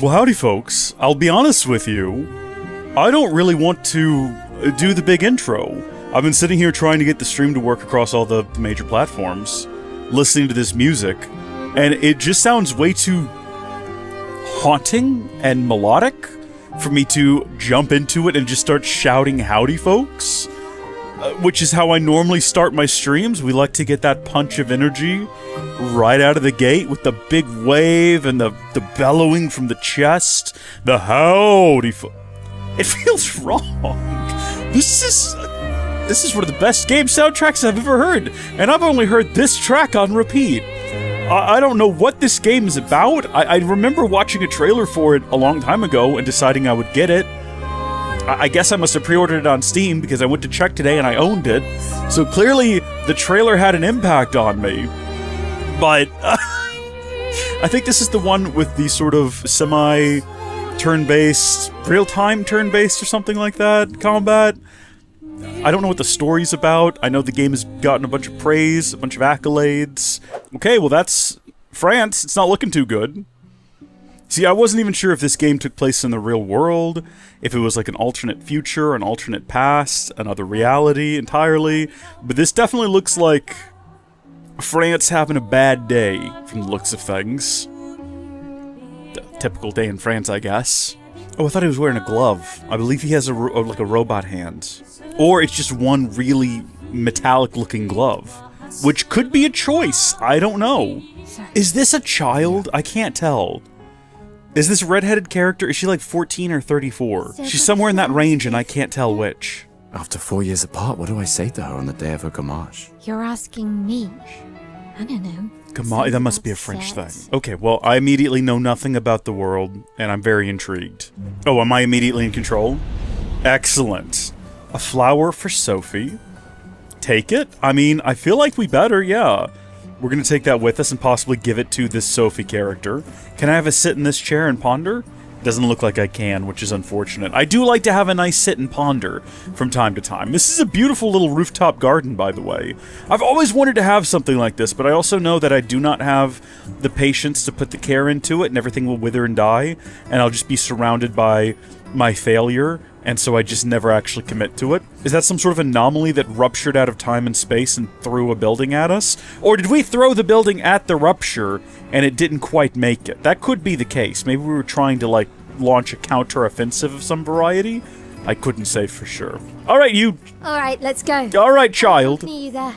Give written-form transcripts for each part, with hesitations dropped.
Well, howdy folks. I'll be honest with you. I don't really want to do the big intro. I've been sitting here trying to get the stream to work across all the major platforms, listening to this music, and it just sounds way too haunting and melodic for me to jump into it and just start shouting howdy folks, which is how I normally start my streams. We like to get that punch of energy right out of the gate with the big wave and the bellowing from the chest, the howdy It feels wrong. This is one of the best game soundtracks I've ever heard, and I've only heard this track on repeat. I don't know what this game is about. I remember watching a trailer for it a long time ago and deciding I would get it. I guess I must have pre-ordered it on Steam because I went to check today and I owned it. So clearly the trailer had an impact on me. But I think this is the one with the sort of semi-turn-based, real-time turn-based or something like that combat. I don't know what the story's about. I know the game has gotten a bunch of praise, a bunch of accolades. Okay, well that's France. It's not looking too good. See, I wasn't even sure if this game took place in the real world, if it was like an alternate future, an alternate past, another reality entirely, but this definitely looks like France having a bad day from the looks of things. Typical day in France, I guess. Oh, I thought he was wearing a glove. I believe he has like a robot hand. Or it's just one really metallic-looking glove, which could be a choice. I don't know. Is this a child? I can't tell. Is this redheaded character, is she like 14 or 34? She's somewhere in that range and I can't tell which. After 4 years apart, what do I say to her on the day of her Gommage? You're asking me? I don't know. Gommages, that must be a French thing. Okay, well, I immediately know nothing about the world, and I'm very intrigued. Oh, am I immediately in control? Excellent. A flower for Sophie. Take it? I mean, I feel like we better, yeah. We're gonna take that with us and possibly give it to this Sophie character. Can I have a sit in this chair and ponder? Doesn't look like I can, which is unfortunate. I do like to have a nice sit and ponder from time to time. This is a beautiful little rooftop garden, by the way. I've always wanted to have something like this, but I also know that I do not have the patience to put the care into it, and everything will wither and die, and I'll just be surrounded by my failure, and so I just never actually commit to it. Is that some sort of anomaly that ruptured out of time and space and threw a building at us? Or did we throw the building at the rupture and it didn't quite make it? That could be the case. Maybe we were trying to, like, launch a counter-offensive of some variety? I couldn't say for sure. Alright, you... Alright, let's go. Alright, child. You there.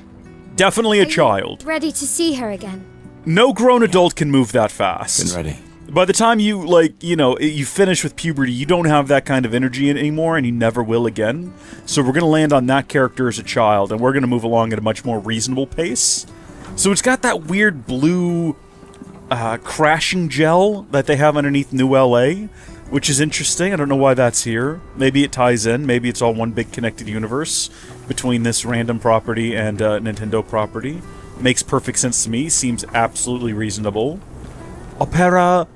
Definitely a child. Ready to see her again? No grown adult can move that fast. Been ready. By the time you, like, you know, you finish with puberty, you don't have that kind of energy anymore, and you never will again. So we're gonna land on that character as a child, and we're gonna move along at a much more reasonable pace. So it's got that weird blue, crashing gel that they have underneath New LA, which is interesting. I don't know why that's here. Maybe it ties in. Maybe it's all one big connected universe between this random property and Nintendo property. Makes perfect sense to me. Seems absolutely reasonable. Opera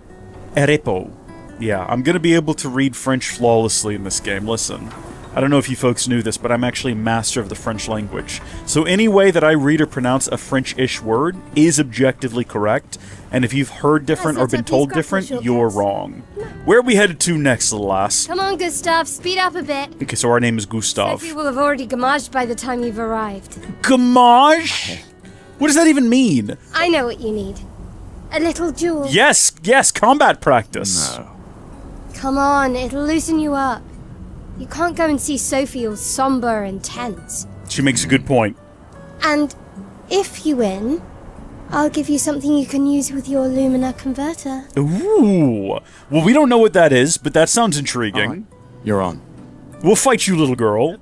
Arepo. Yeah, I'm gonna be able to read French flawlessly in this game. Listen, I don't know if you folks knew this, but I'm actually a master of the French language. So any way that I read or pronounce a French-ish word is objectively correct, and if you've heard different or been told different, you're wrong. Where are we headed to next, little ass? Come on, Gustav, speed up a bit. Okay, so our name is Gustav. Sophie will have already Gommaged by the time you've arrived. Gommage? What does that even mean? I know what you need. A little jewel. Yes, combat practice. No. Come on, it'll loosen you up. You can't go and see Sophie all somber and tense. She makes a good point. And if you win, I'll give you something you can use with your Lumière converter. Ooh. Well, we don't know what that is, but that sounds intriguing. Right. You're on. We'll fight you, little girl.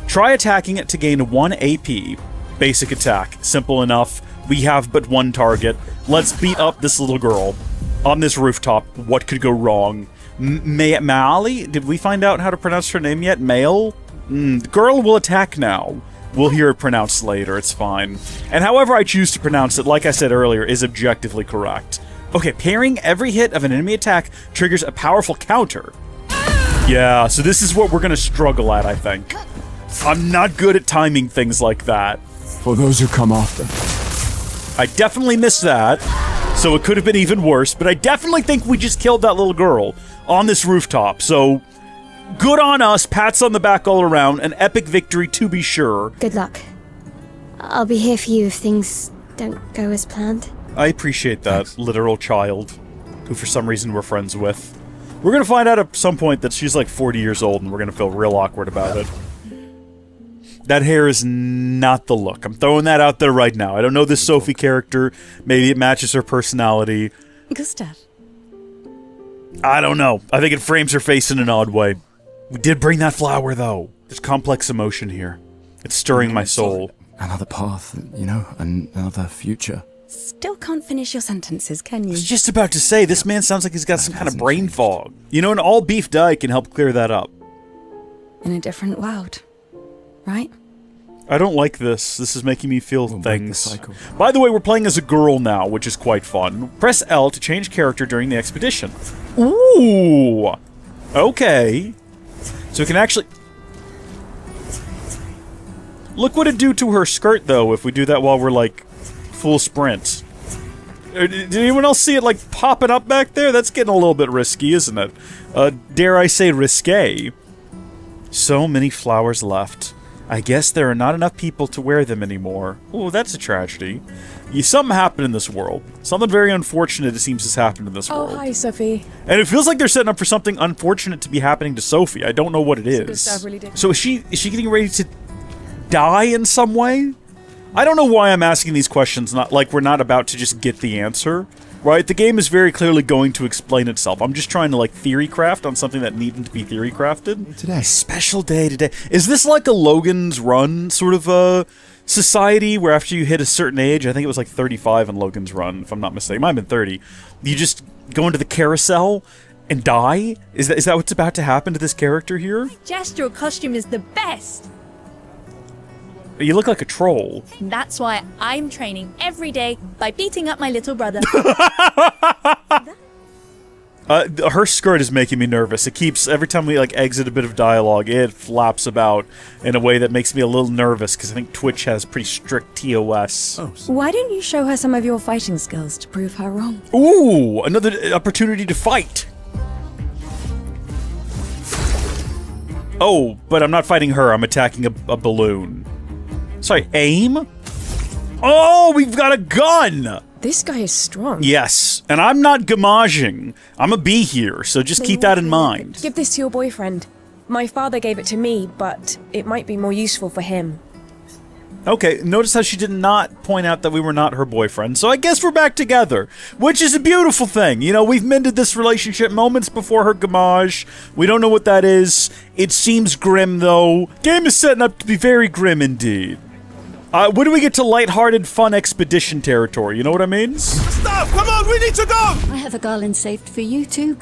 Try attacking it to gain 1 AP. Basic attack. Simple enough. We have but one target. Let's beat up this little girl. On this rooftop. What could go wrong? Maali? Did we find out how to pronounce her name yet? Mail? The girl will attack now. We'll hear it pronounced later, it's fine. And however I choose to pronounce it, like I said earlier, is objectively correct. Okay, parrying every hit of an enemy attack triggers a powerful counter. Yeah, so this is what we're gonna struggle at, I think. I'm not good at timing things like that. For those who come after. I definitely missed that. So it could have been even worse, but I definitely think we just killed that little girl on this rooftop. So good on us, pats on the back all around, an epic victory to be sure. Good luck. I'll be here for you if things don't go as planned. I appreciate that, literal child, who for some reason we're friends with. We're gonna find out at some point that she's like 40 years old and we're gonna feel real awkward about it. That hair is not the look. I'm throwing that out there right now. I don't know this Sophie character. Maybe it matches her personality. Gustav. I don't know. I think it frames her face in an odd way. We did bring that flower, though. There's complex emotion here. It's stirring my soul. Another path, you know, another future. Still can't finish your sentences, can I you? was just about to say, this man sounds like he's got some kind of brain fog. You know, an all-beef dye can help clear that up. In a different world, right? I don't like this. This is making me feel We'll break the things. cycle. By the way, we're playing as a girl now, which is quite fun. Press L to change character during the expedition. Ooh! Okay. So we can actually... Look what it'd do to her skirt, though, if we do that while we're, like, full sprint. Did anyone else see it, like, popping up back there? That's getting a little bit risky, isn't it? Dare I say risque? So many flowers left. I guess there are not enough people to wear them anymore. Ooh, that's a tragedy. Something happened in this world. Something very unfortunate, it seems, has happened in this world. Oh, hi, Sophie. And it feels like they're setting up for something unfortunate to be happening to Sophie. I don't know what it is. Gustav really did. So is she getting ready to die in some way? I don't know why I'm asking these questions, not like we're not about to just get the answer. Right? The game is very clearly going to explain itself. I'm just trying to, like, theory craft on something that needed to be theory crafted. Today. Special day today. Is this like a Logan's Run sort of a society where after you hit a certain age, I think it was like 35 in Logan's Run, if I'm not mistaken, it might have been 30, you just go into the carousel and die? Is that what's about to happen to this character here? Gestral costume is the best. You look like a troll. That's why I'm training every day by beating up my little brother. Her skirt is making me nervous. It keeps, every time we like exit a bit of dialogue, it flaps about in a way that makes me a little nervous because I think Twitch has pretty strict TOS. Oh, Why don't you show her some of your fighting skills to prove her wrong? Ooh, another opportunity to fight. Oh, but I'm not fighting her. I'm attacking a balloon. Sorry, aim? Oh, we've got a gun! This guy is strong. Yes, and I'm not Gommaging. I'm a bee here, so just keep that in mind. Give this to your boyfriend. My father gave it to me, but it might be more useful for him. Okay, notice how she did not point out that we were not her boyfriend, so I guess we're back together, which is a beautiful thing. You know, we've mended this relationship moments before her Gommage. We don't know what that is. It seems grim, though. Game is setting up to be very grim indeed. When do we get to lighthearted, fun expedition territory? You know what I mean? Stop! Come on, we need to go! I have a garland saved for you too.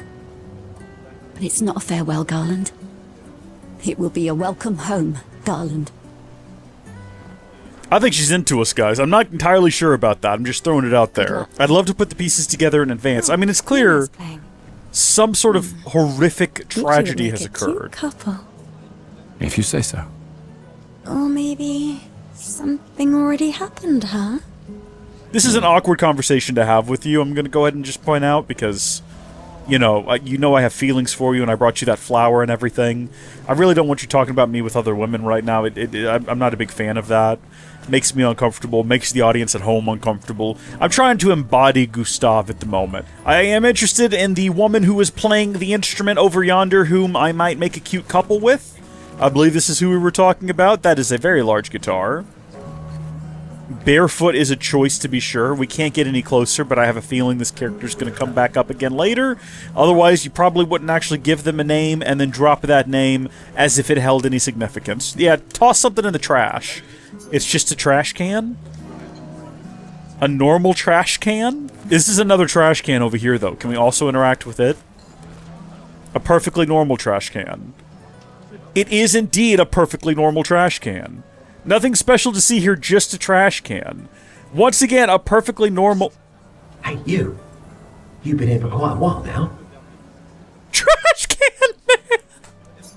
But it's not a farewell garland. It will be a welcome home garland. I think she's into us, guys. I'm not entirely sure about that. I'm just throwing it out there. I'd love to put the pieces together in advance. I mean, it's clear some sort of horrific tragedy has occurred. Couple. If you say so. Or maybe something already happened, huh? This is an awkward conversation to have with you, I'm going to go ahead and just point out, because, you know I have feelings for you, and I brought you that flower and everything. I really don't want you talking about me with other women right now. I'm not a big fan of that. Makes me uncomfortable, makes the audience at home uncomfortable. I'm trying to embody Gustav at the moment. I am interested in the woman who is playing the instrument over yonder, whom I might make a cute couple with. I believe this is who we were talking about. That is a very large guitar. Barefoot is a choice, to be sure. We can't get any closer, but I have a feeling this character's going to come back up again later. Otherwise, you probably wouldn't actually give them a name and then drop that name as if it held any significance. Yeah, toss something in the trash. It's just a trash can? A normal trash can? This is another trash can over here, though. Can we also interact with it? A perfectly normal trash can. It is indeed a perfectly normal trash can. Nothing special to see here, just a trash can. Once again, a perfectly normal... Hey, you. You've been here for quite a while now. Trash can, man!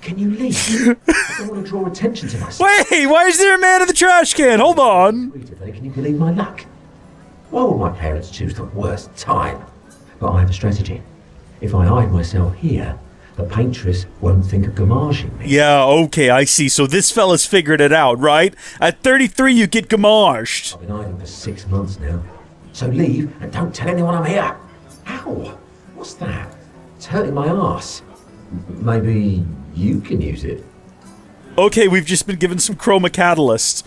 Can you leave? I don't want to draw attention to myself. Wait, why is there a man in the trash can? Hold on. Today, can you believe my luck? Why would my parents choose the worst time? But I have a strategy. If I hide myself here, the paintress won't think of Gommaging me. Yeah, okay, I see. So this fella's figured it out, right? At 33, you get Gommaged. I've been hiding for 6 months now. So leave and don't tell anyone I'm here. Ow! What's that? It's hurting my arse. Maybe you can use it. Okay, we've just been given some chroma catalyst.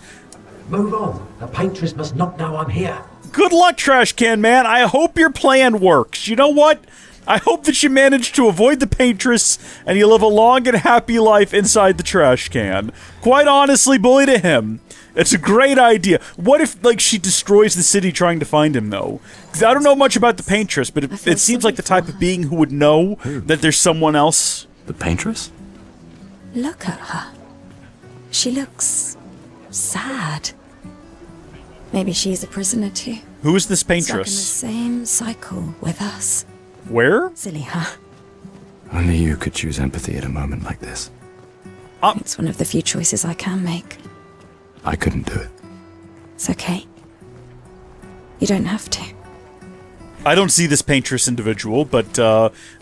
Move on. The paintress must not know I'm here. Good luck, Trash Can Man. I hope your plan works. You know what? I hope that you manage to avoid the paintress and you live a long and happy life inside the trash can. Quite honestly, bully to him. It's a great idea. What if, like, she destroys the city trying to find him, though? Because I don't know much about the paintress, but it seems like the type of being who would know that there's someone else. The paintress? Look at her. She looks sad. Maybe she's a prisoner too. Who is this Stuck in the paintress? same cycle with us. Where? Silly, huh? Only you could choose empathy at a moment like this. It's one of the few choices I can make. I couldn't do it. It's okay. You don't have to. I don't see this paintress individual, but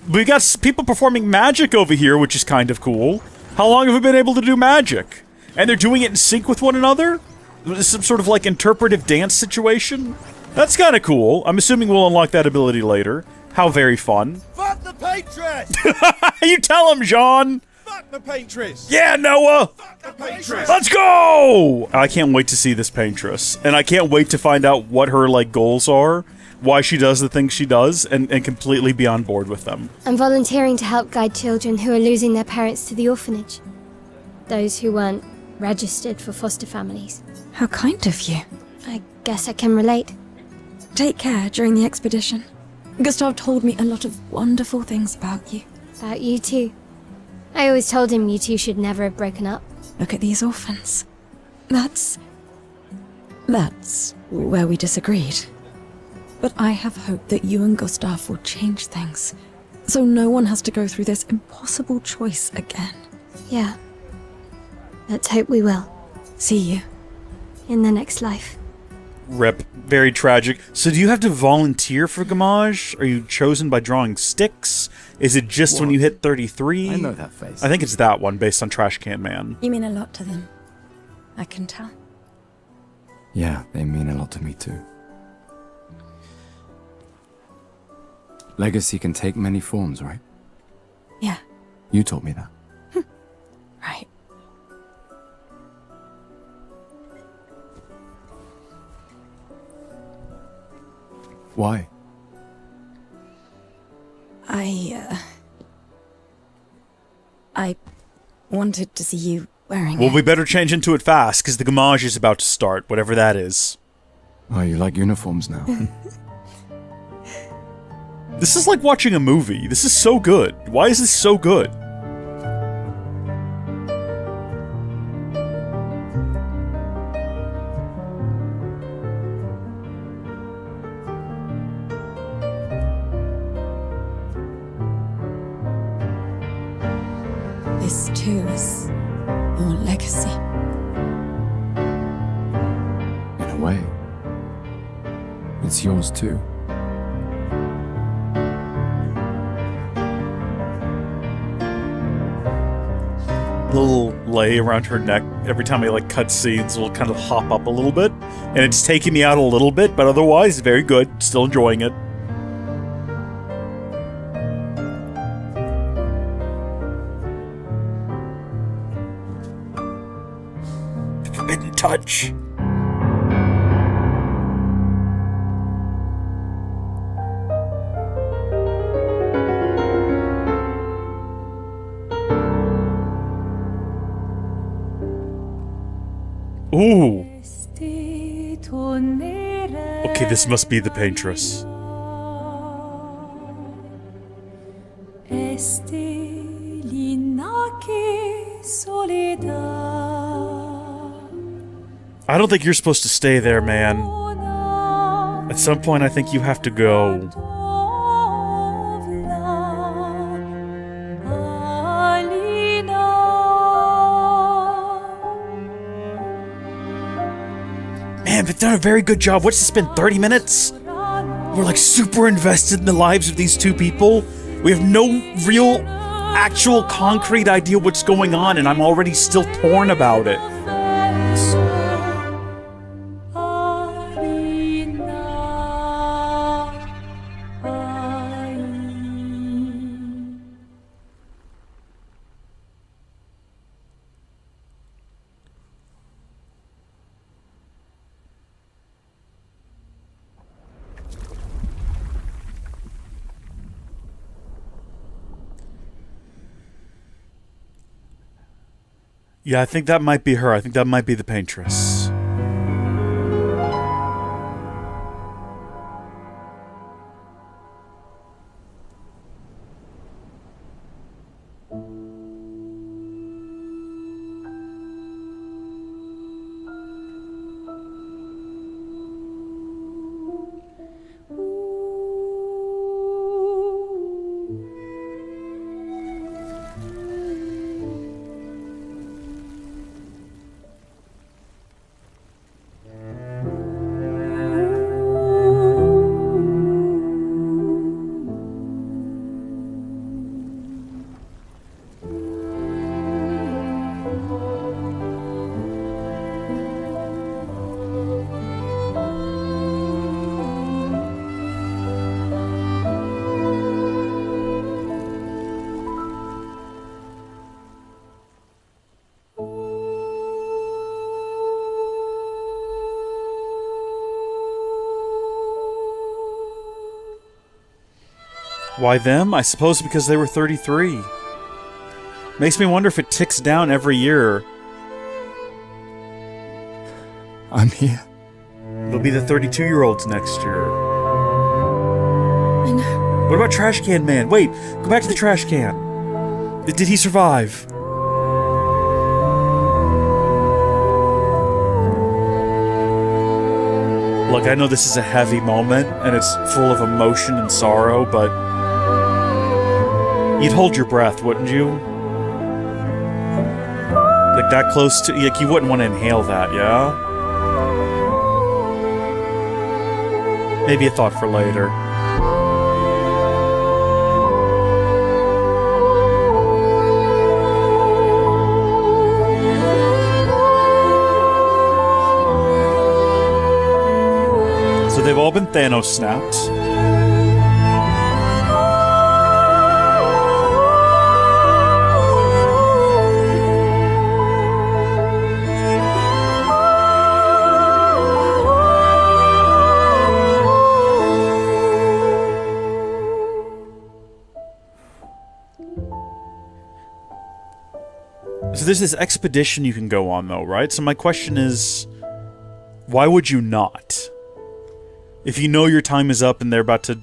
we got people performing magic over here, which is kind of cool. How long have we been able to do magic? And they're doing it in sync with one another? Some sort of, like, interpretive dance situation? That's kind of cool. I'm assuming we'll unlock that ability later. How very fun. Fuck the paintress! You tell him, John! Fuck the paintress! Yeah, Noah! Fuck the paintress! Let's go! I can't wait to see this paintress. And I can't wait to find out what her, like, goals are, why she does the things she does, and completely be on board with them. I'm volunteering to help guide children who are losing their parents to the orphanage. Those who weren't registered for foster families. How kind of you. I guess I can relate. Take care during the expedition. Gustav told me a lot of wonderful things about you. About you too. I always told him you two should never have broken up. Look at these orphans. That's where we disagreed. But I have hope that you and Gustav will change things, so no one has to go through this impossible choice again. Yeah. Let's hope we will. See you. In the next life. Rip. Very tragic. So do you have to volunteer for Gommage? Are you chosen by drawing sticks? Is it just when you hit 33? I know that face. I think it's that one, based on Trash Can Man. You mean a lot to them. I can tell. Yeah, they mean a lot to me too. Legacy can take many forms, right? Yeah, You taught me that. right. Why? I wanted to see you wearing Well, it. we better change into it fast, because the Gommage is about to start, whatever that is. Oh, you like uniforms now. This is like watching a movie. This is so good. Why is this so good? This too is your legacy. In a way. It's yours too. Little lay around her neck every time I like cut scenes will kind of hop up a little bit, and it's taking me out a little bit, but otherwise very good. Still enjoying it. Forbidden touch. Ooh. Okay, this must be the paintress. I don't think you're supposed to stay there, man. At some point, I think you have to go. Man, Man, they've done a very good job. What's this been, 30 minutes? We're like super invested in the lives of these two people. We have no real, actual, concrete idea what's going on, and I'm already still torn about it. Yeah, I think that might be her. I think that might be the paintress. Why them? I suppose because they were 33. Makes me wonder if it ticks down every year. I'm here. They'll be the 32-year-olds next year. I know. What about Trash Can Man? Wait, go back to the trash can. Did he survive? Look, I know this is a heavy moment, and it's full of emotion and sorrow, but you'd hold your breath, wouldn't you? Like that close to, like you wouldn't want to inhale that, yeah? Maybe a thought for later. So they've all been Thanos snapped. So there's this expedition you can go on, though, right? So my question is, why would you not? If you know your time is up and they're about to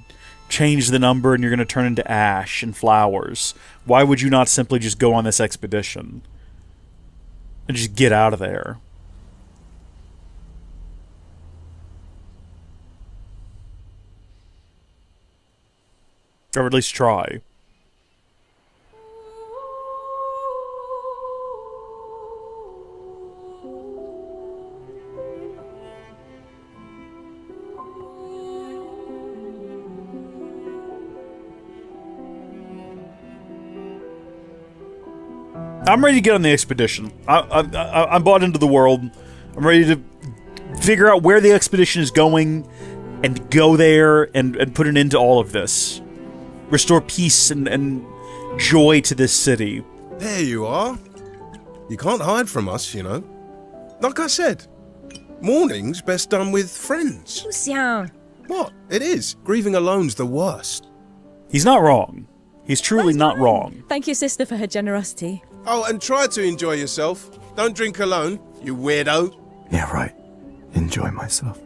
change the number and you're going to turn into ash and flowers, why would you not simply just go on this expedition? And just get out of there? Or at least try. I'm ready to get on the expedition. I'm bought into the world. I'm ready to figure out where the expedition is going and go there and put an end to all of this. Restore peace and joy to this city. There you are. You can't hide from us, you know. Like I said, mourning's best done with friends. Lucian. What? It is. Grieving alone's the worst. He's not wrong. He's truly not wrong. Thank your sister for her generosity. Oh, and try to enjoy yourself. Don't drink alone, you weirdo. Yeah, right. Enjoy myself.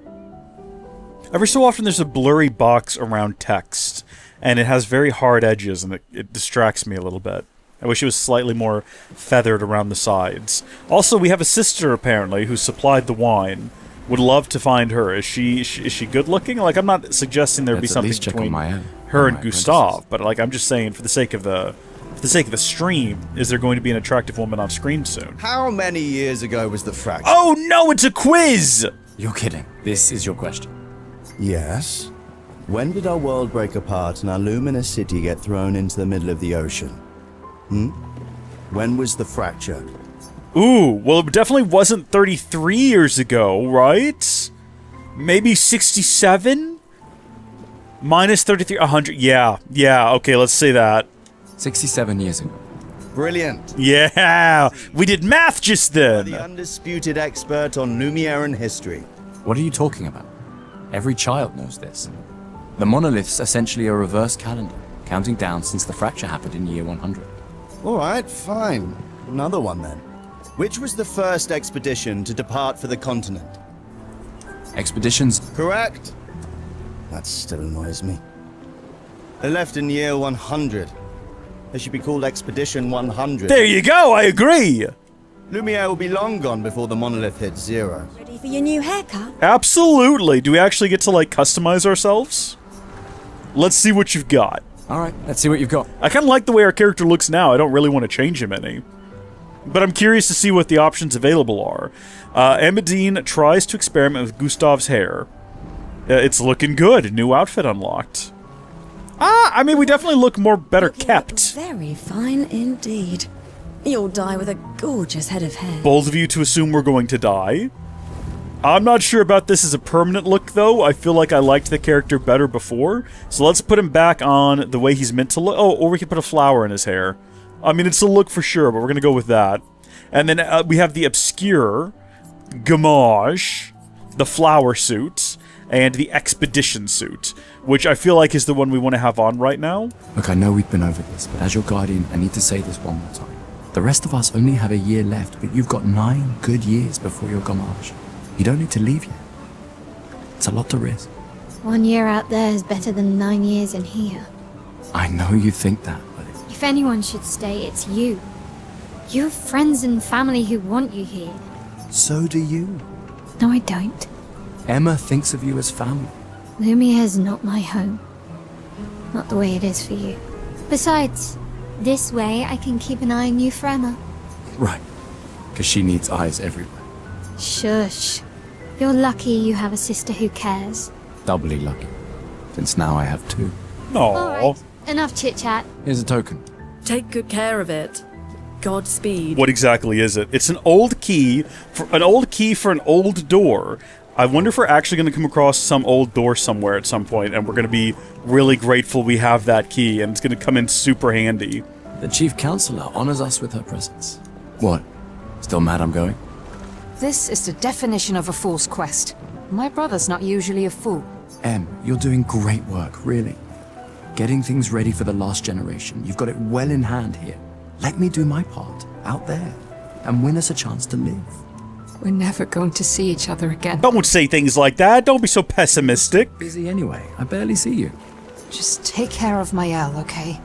Every so often there's a blurry box around text, and it has very hard edges, and it distracts me a little bit. I wish it was slightly more feathered around the sides. Also, we have a sister, apparently, who supplied the wine. Would love to find her. Is she good looking? Like, I'm not suggesting there'd be something between her and Gustav, but like, I'm just saying for the sake of the stream, is there going to be an attractive woman on screen soon? How many years ago was the fracture? Oh no, it's a quiz! You're kidding. This is your question. Yes. When did our world break apart and our luminous city get thrown into the middle of the ocean? When was the fracture? Ooh, well, it definitely wasn't 33 years ago, right? Maybe 67? Minus 33, 100. Yeah, okay, let's say that. 67 years ago. Brilliant. Yeah, we did math just then. The undisputed expert on Lumière and history. What are you talking about? Every child knows this. The monolith's essentially a reverse calendar, counting down since the fracture happened in year 100. All right, fine. Another one then. Which was the first expedition to depart for the continent? Expeditions? Correct. That still annoys me. They left in year 100. They should be called Expedition 100. There you go, I agree. Lumière will be long gone before the monolith hits 0. Ready for your new haircut? Absolutely. Do we actually get to, like, customize ourselves? Let's see what you've got. Alright, let's see what you've got. I kind of like the way our character looks now. I don't really want to change him any. But I'm curious to see what the options available are. Emmeline tries to experiment with Gustav's hair. It's looking good. New outfit unlocked. I mean, we definitely look better kept. Very fine indeed. You'll die with a gorgeous head of hair. Bold of you to assume we're going to die. I'm not sure about this as a permanent look, though. I feel like I liked the character better before. So let's put him back on the way he's meant to look. Oh, or we could put a flower in his hair. I mean, it's a look for sure, but we're going to go with that. And then we have the Obscur, Gommage, the flower suit, and the expedition suit, which I feel like is the one we want to have on right now. Look, I know we've been over this, but as your guardian, I need to say this one more time. The rest of us only have a year left, but you've got 9 good years before your Gommage. You don't need to leave yet. It's a lot to risk. 1 year out there is better than 9 years in here. I know you think that, but If anyone should stay, it's you. You have friends and family who want you here. so do you. No, I don't. Emma thinks of you as family. Lumière's not my home. Not the way it is for you. Besides, this way I can keep an eye on you for Emma. Right. Because she needs eyes everywhere. Shush. You're lucky you have a sister who cares. Doubly lucky. Since now I have 2. Aww. Alright, enough chit-chat. Here's a token. Take good care of it. Godspeed. What exactly is it? It's an old key for an old door. I wonder if we're actually going to come across some old door somewhere at some point, and we're going to be really grateful we have that key, and it's going to come in super handy. The chief counselor honors us with her presence. What? Still mad I'm going? This is the definition of a fool's quest. My brother's not usually a fool. Em, you're doing great work, really. Getting things ready for the last generation. You've got it well in hand here. Let me do my part, out there, and win us a chance to live. We're never going to see each other again. Don't say things like that. Don't be so pessimistic. Busy anyway. I barely see you. Just take care of Maëlle, okay?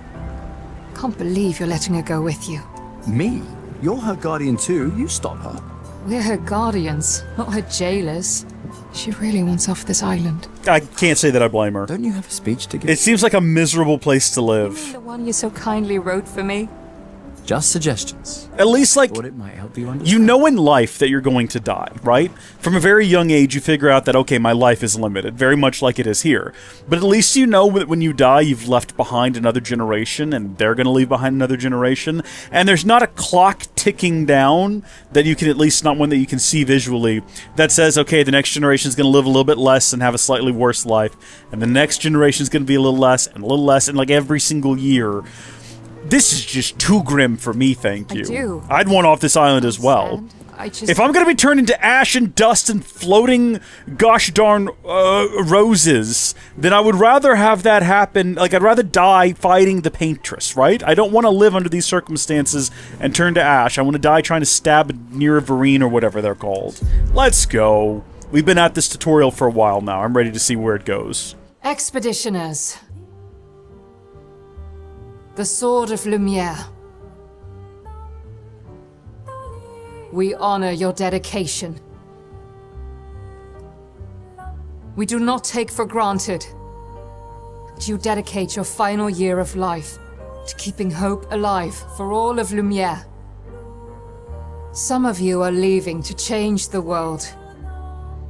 Can't believe you're letting her go with you. Me? You're her guardian too. You stop her. We're her guardians, not her jailers. She really wants off this island. I can't say that I blame her. Don't you have a speech to give? It seems like a miserable place to live. The one you so kindly wrote for me. Just suggestions. At least, like, Thought it might help you understand. you know in life that you're going to die, right? From a very young age, you figure out that, okay, my life is limited, very much like it is here. But at least you know that when you die, you've left behind another generation, and they're going to leave behind another generation. And there's not a clock ticking down that you can, at least not one that you can see visually, that says, okay, the next generation is going to live a little bit less and have a slightly worse life. And the next generation is going to be a little less, and like every single year. This is just too grim for me, thank you. I do. I'd want off this island as well. If I'm gonna be turned into ash and dust and floating gosh darn roses, then I would rather have that happen. Like, I'd rather die fighting the paintress, right? I don't want to live under these circumstances and turn to ash. I want to die trying to stab near a Vereen or whatever they're called. Let's go. We've been at this tutorial for a while now. I'm ready to see where it goes. Expeditioners. The Sword of Lumière. We honor your dedication. We do not take for granted that you dedicate your final year of life to keeping hope alive for all of Lumière. Some of you are leaving to change the world.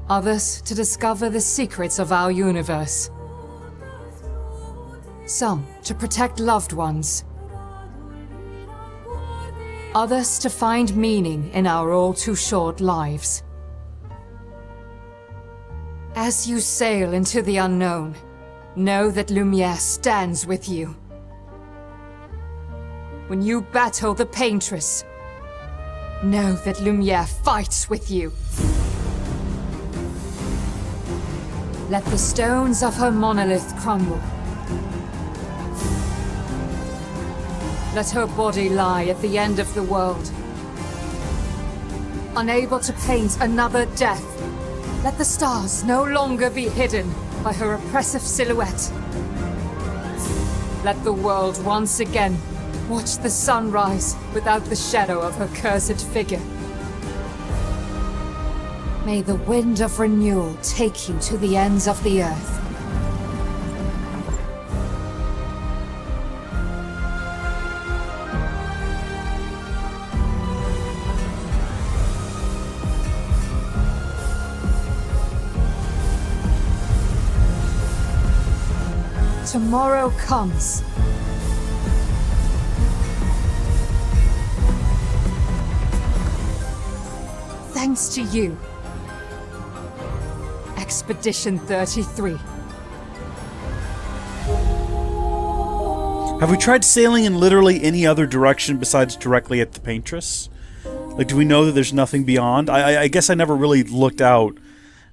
Others to discover the secrets of our universe. Some to protect loved ones. Others to find meaning in our all too short lives. As you sail into the unknown, know that Lumière stands with you. When you battle the Paintress, know that Lumière fights with you. Let the stones of her monolith crumble. Let her body lie at the end of the world. Unable to paint another death, let the stars no longer be hidden by her oppressive silhouette. Let the world once again watch the sun rise without the shadow of her cursed figure. May the wind of renewal take you to the ends of the earth. Tomorrow comes. Thanks to you. Expedition 33. Have we tried sailing in literally any other direction besides directly at the Paintress? Like, do we know that there's nothing beyond? I guess I never really looked out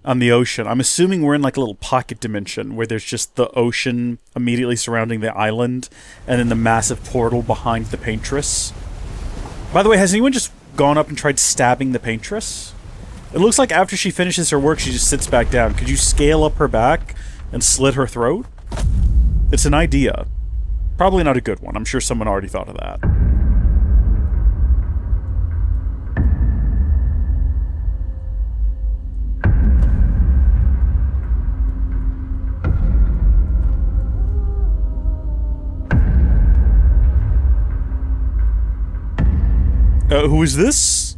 on the ocean. I'm assuming we're in like a little pocket dimension where there's just the ocean immediately surrounding the island and then the massive portal behind the Paintress. By the way, has anyone just gone up and tried stabbing the Paintress? It looks like after she finishes her work, she just sits back down. Could you scale up her back and slit her throat? It's an idea. Probably not a good one. I'm sure someone already thought of that. Who is this?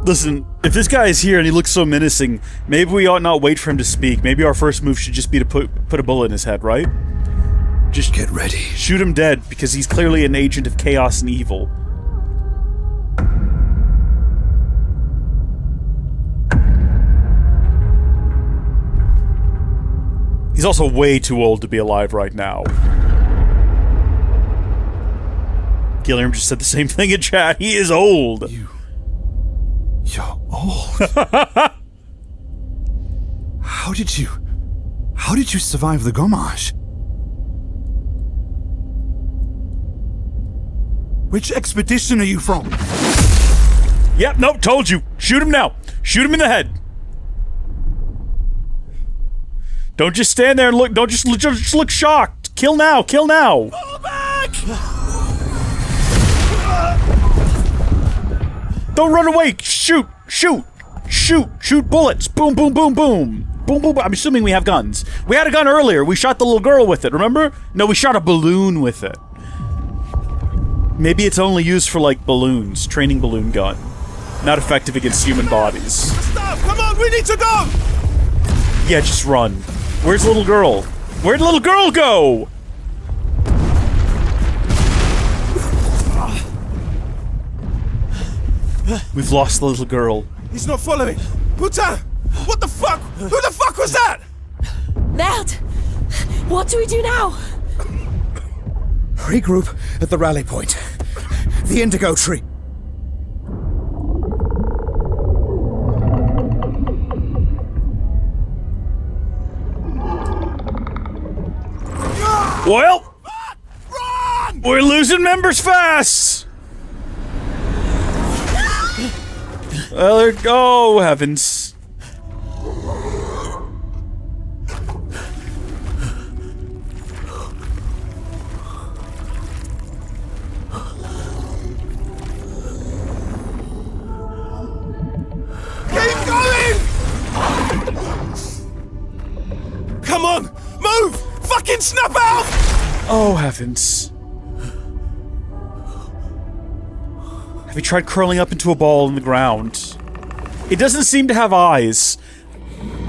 Listen, if this guy is here and he looks so menacing, maybe we ought not wait for him to speak. Maybe our first move should just be to put a bullet in his head, right? Just get ready. Shoot him dead, because he's clearly an agent of chaos and evil. He's also way too old to be alive right now. Gilliam just said the same thing in chat. He is old. You're old. How did you survive the Gommage? Which expedition are you from? Yep, nope, told you. Shoot him now. Shoot him in the head. Don't just stand there and look. Don't just look shocked. Kill now. Kill now. Fall back! Don't run away! Shoot! Shoot! Shoot! Shoot bullets! Boom, boom, boom, boom! Boom, boom, boom. I'm assuming we have guns. We had a gun earlier. We shot the little girl with it, remember? No, we shot a balloon with it. Maybe it's only used for, like, balloons. Training balloon gun. Not effective against human bodies. Stop! Come on, we need to go! Yeah, just run. Where's the little girl? Where'd the little girl go? We've lost the little girl. He's not following. Putain! What the fuck? Who the fuck was that? Merde! What do we do now? Regroup at the rally point. The indigo tree. Well, Run! We're losing members fast. Well, there go, heavens. Keep going! Come on! Move! Fucking snap out! Oh, heavens. Have you tried curling up into a ball in the ground? It doesn't seem to have eyes.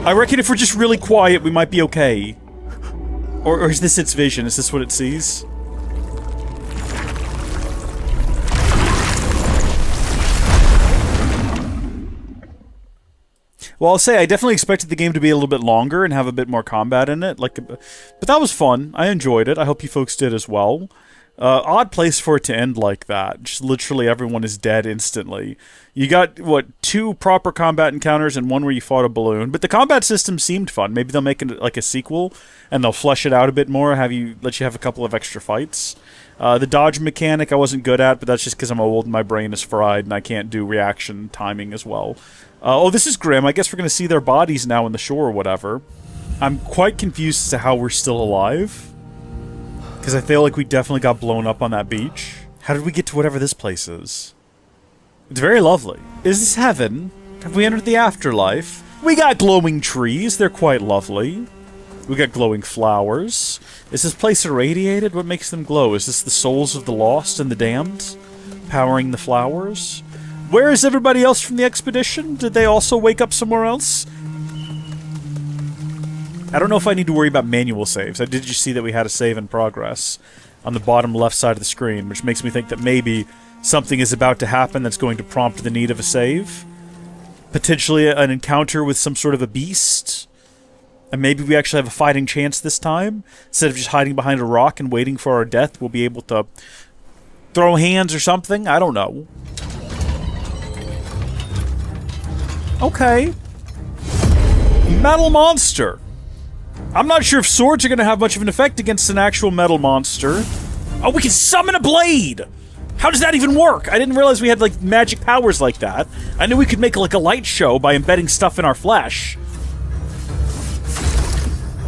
I reckon if we're just really quiet, we might be okay. Or is this its vision? Is this what it sees? Well, I'll say I definitely expected the game to be a little bit longer and have a bit more combat in it. But that was fun. I enjoyed it. I hope you folks did as well. Odd place for it to end like that. Just literally everyone is dead instantly. You got, what, 2 proper combat encounters and 1 where you fought a balloon. But the combat system seemed fun. Maybe they'll make it like a sequel and they'll flesh it out a bit more, let you have a couple of extra fights. The dodge mechanic I wasn't good at, but that's just because I'm old and my brain is fried and I can't do reaction timing as well. Oh, this is grim. I guess we're going to see their bodies now in the shore or whatever. I'm quite confused as to how we're still alive. Because I feel like we definitely got blown up on that beach. How did we get to whatever this place is? It's very lovely. Is this heaven? Have we entered the afterlife? We got glowing trees. They're quite lovely. We got glowing flowers. Is this place irradiated? What makes them glow? Is this the souls of the lost and the damned? Powering the flowers? Where is everybody else from the expedition? Did they also wake up somewhere else? I don't know if I need to worry about manual saves. I did just see that we had a save in progress on the bottom left side of the screen, which makes me think that maybe something is about to happen that's going to prompt the need of a save. Potentially an encounter with some sort of a beast. And maybe we actually have a fighting chance this time. Instead of just hiding behind a rock and waiting for our death, we'll be able to throw hands or something. I don't know. Okay. Metal monster. I'm not sure if swords are going to have much of an effect against an actual metal monster. Oh, we can summon a blade! How does that even work? I didn't realize we had, like, magic powers like that. I knew we could make, like, a light show by embedding stuff in our flesh.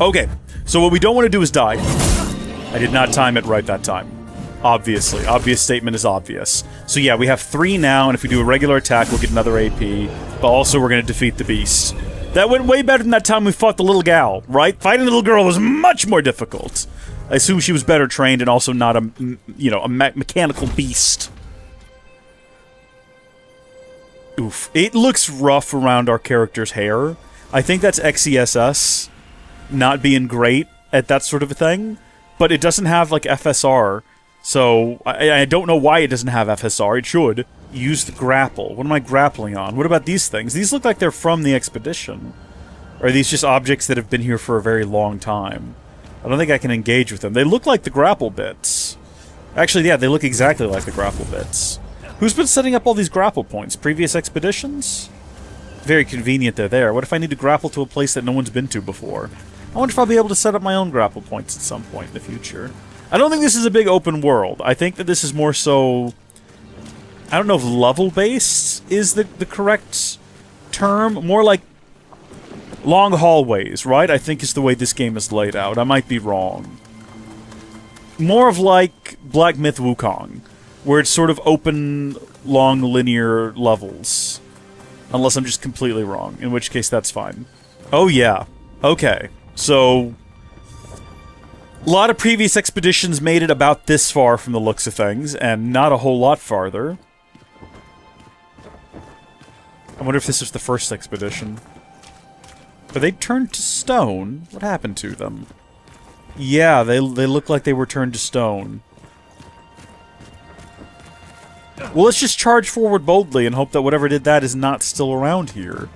Okay, so what we don't want to do is die. I did not time it right that time. Obviously. Obvious statement is obvious. So yeah, we have 3 now, and if we do a regular attack, we'll get another AP. But also, we're going to defeat the beast. That went way better than that time we fought the little gal, right? Fighting the little girl was much more difficult. I assume she was better trained and also not a, you know, a mechanical beast. Oof. It looks rough around our character's hair. I think that's XESS not being great at that sort of a thing. But it doesn't have, like, FSR. So, I don't know why it doesn't have FSR. It should. Use the grapple. What am I grappling on? What about these things? These look like they're from the expedition. Or are these just objects that have been here for a very long time? I don't think I can engage with them. They look like the grapple bits. Actually, yeah, they look exactly like the grapple bits. Who's been setting up all these grapple points? Previous expeditions? Very convenient they're there. What if I need to grapple to a place that no one's been to before? I wonder if I'll be able to set up my own grapple points at some point in the future. I don't think this is a big open world. I think that this is more so... I don't know if level-based is the correct term. More like long hallways, right? I think is the way this game is laid out. I might be wrong. More of like Black Myth Wukong, where it's sort of open, long, linear levels. Unless I'm just completely wrong, in which case that's fine. Oh yeah. Okay. So... a lot of previous expeditions made it about this far from the looks of things, and not a whole lot farther. I wonder if this is the first expedition. Are they turned to stone? What happened to them? Yeah, they look like they were turned to stone. Well, let's just charge forward boldly and hope that whatever did that is not still around here.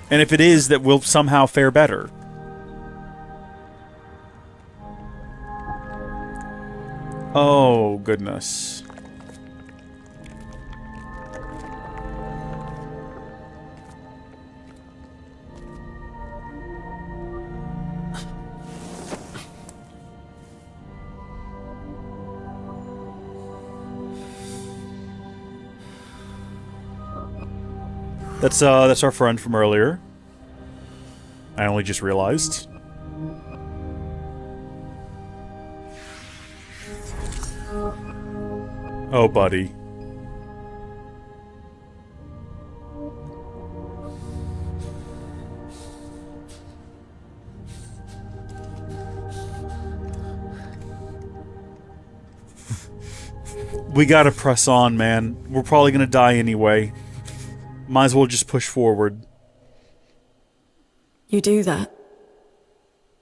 And if it is, that we'll somehow fare better. Oh, goodness. That's our friend from earlier. I only just realized. Oh, buddy. We gotta press on, man. We're probably gonna die anyway. Might as well just push forward. You do that,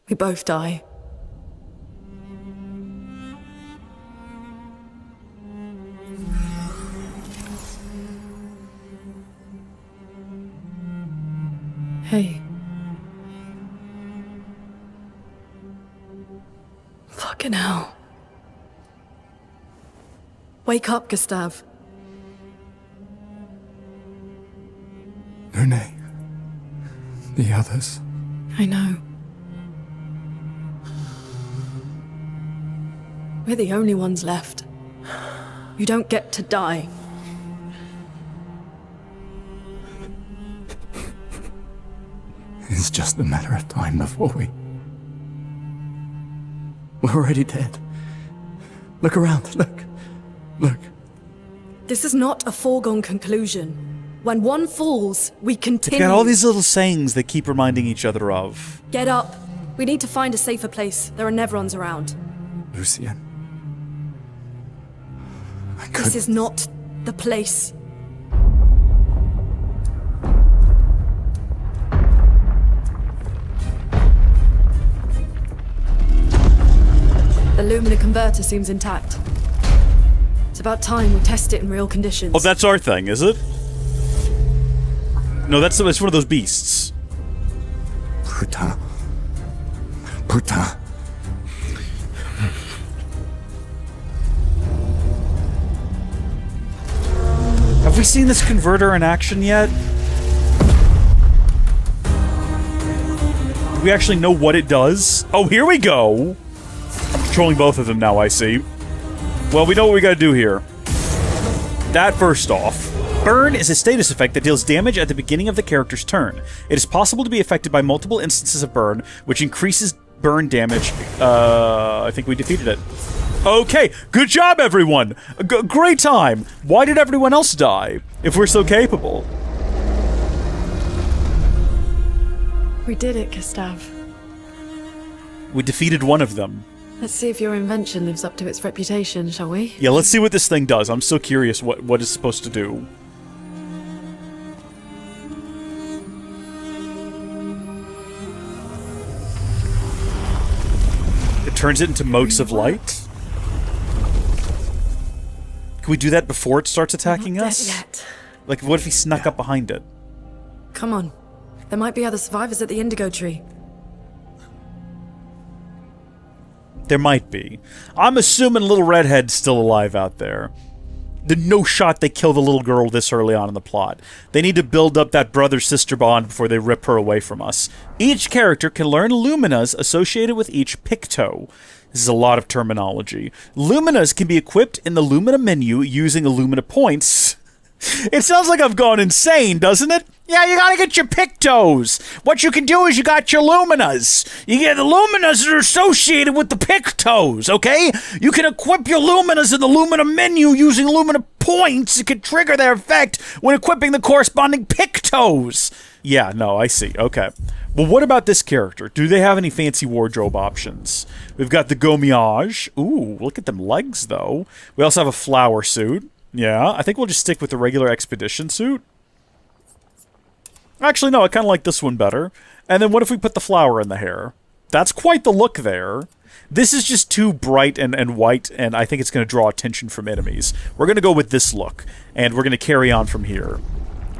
we both die. Hey. Fucking hell. Wake up, Gustav. Lune. The others. I know. We're the only ones left. You don't get to die. It's just a matter of time before we're already dead. Look around, look. This is not a foregone conclusion. When one falls, we continue. They've got all these little sayings they keep reminding each other of. Get up. We need to find a safer place. There are Nevrons around. Lucien. This is not the place. The Lumina converter seems intact. It's about time we test it in real conditions. Oh, that's our thing, is it? No, it's one of those beasts. Putain. Have we seen this converter in action yet? Do we actually know what it does? Oh, here we go! I'm controlling both of them now, I see. Well, we know what we gotta do here. That first off. Burn is a status effect that deals damage at the beginning of the character's turn. It is possible to be affected by multiple instances of burn, which increases burn damage. I think we defeated it. Okay, good job, everyone! Great time! Why did everyone else die, if we're so capable? We did it, Gustav. We defeated one of them. Let's see if your invention lives up to its reputation, shall we? Yeah, let's see what this thing does. I'm so curious what it's supposed to do. It turns it into motes of light? Can we do that before it starts attacking us? Not dead yet. Like, what if he snuck up behind it? Come on. There might be other survivors at the Indigo Tree. There might be. I'm assuming Little Redhead's still alive out there. There's no shot they kill the little girl this early on in the plot. They need to build up that brother-sister bond before they rip her away from us. Each character can learn Luminas associated with each Picto. This is a lot of terminology. Luminas can be equipped in the Lumina menu using Illumina points. It sounds like I've gone insane, doesn't it? Yeah, you gotta get your Pictos. What you can do is you got your Luminas. You get the Luminas that are associated with the Pictos, okay? You can equip your Luminas in the Lumina menu using Lumina points. It can trigger their effect when equipping the corresponding Pictos. Yeah, no, I see. Okay. Well, what about this character? Do they have any fancy wardrobe options? We've got the Gommage. Ooh, look at them legs, though. We also have a flower suit. Yeah, I think we'll just stick with the regular expedition suit. Actually, no, I kind of like this one better. And then what if we put the flower in the hair? That's quite the look there. This is just too bright and white, and I think it's going to draw attention from enemies. We're going to go with this look, and we're going to carry on from here.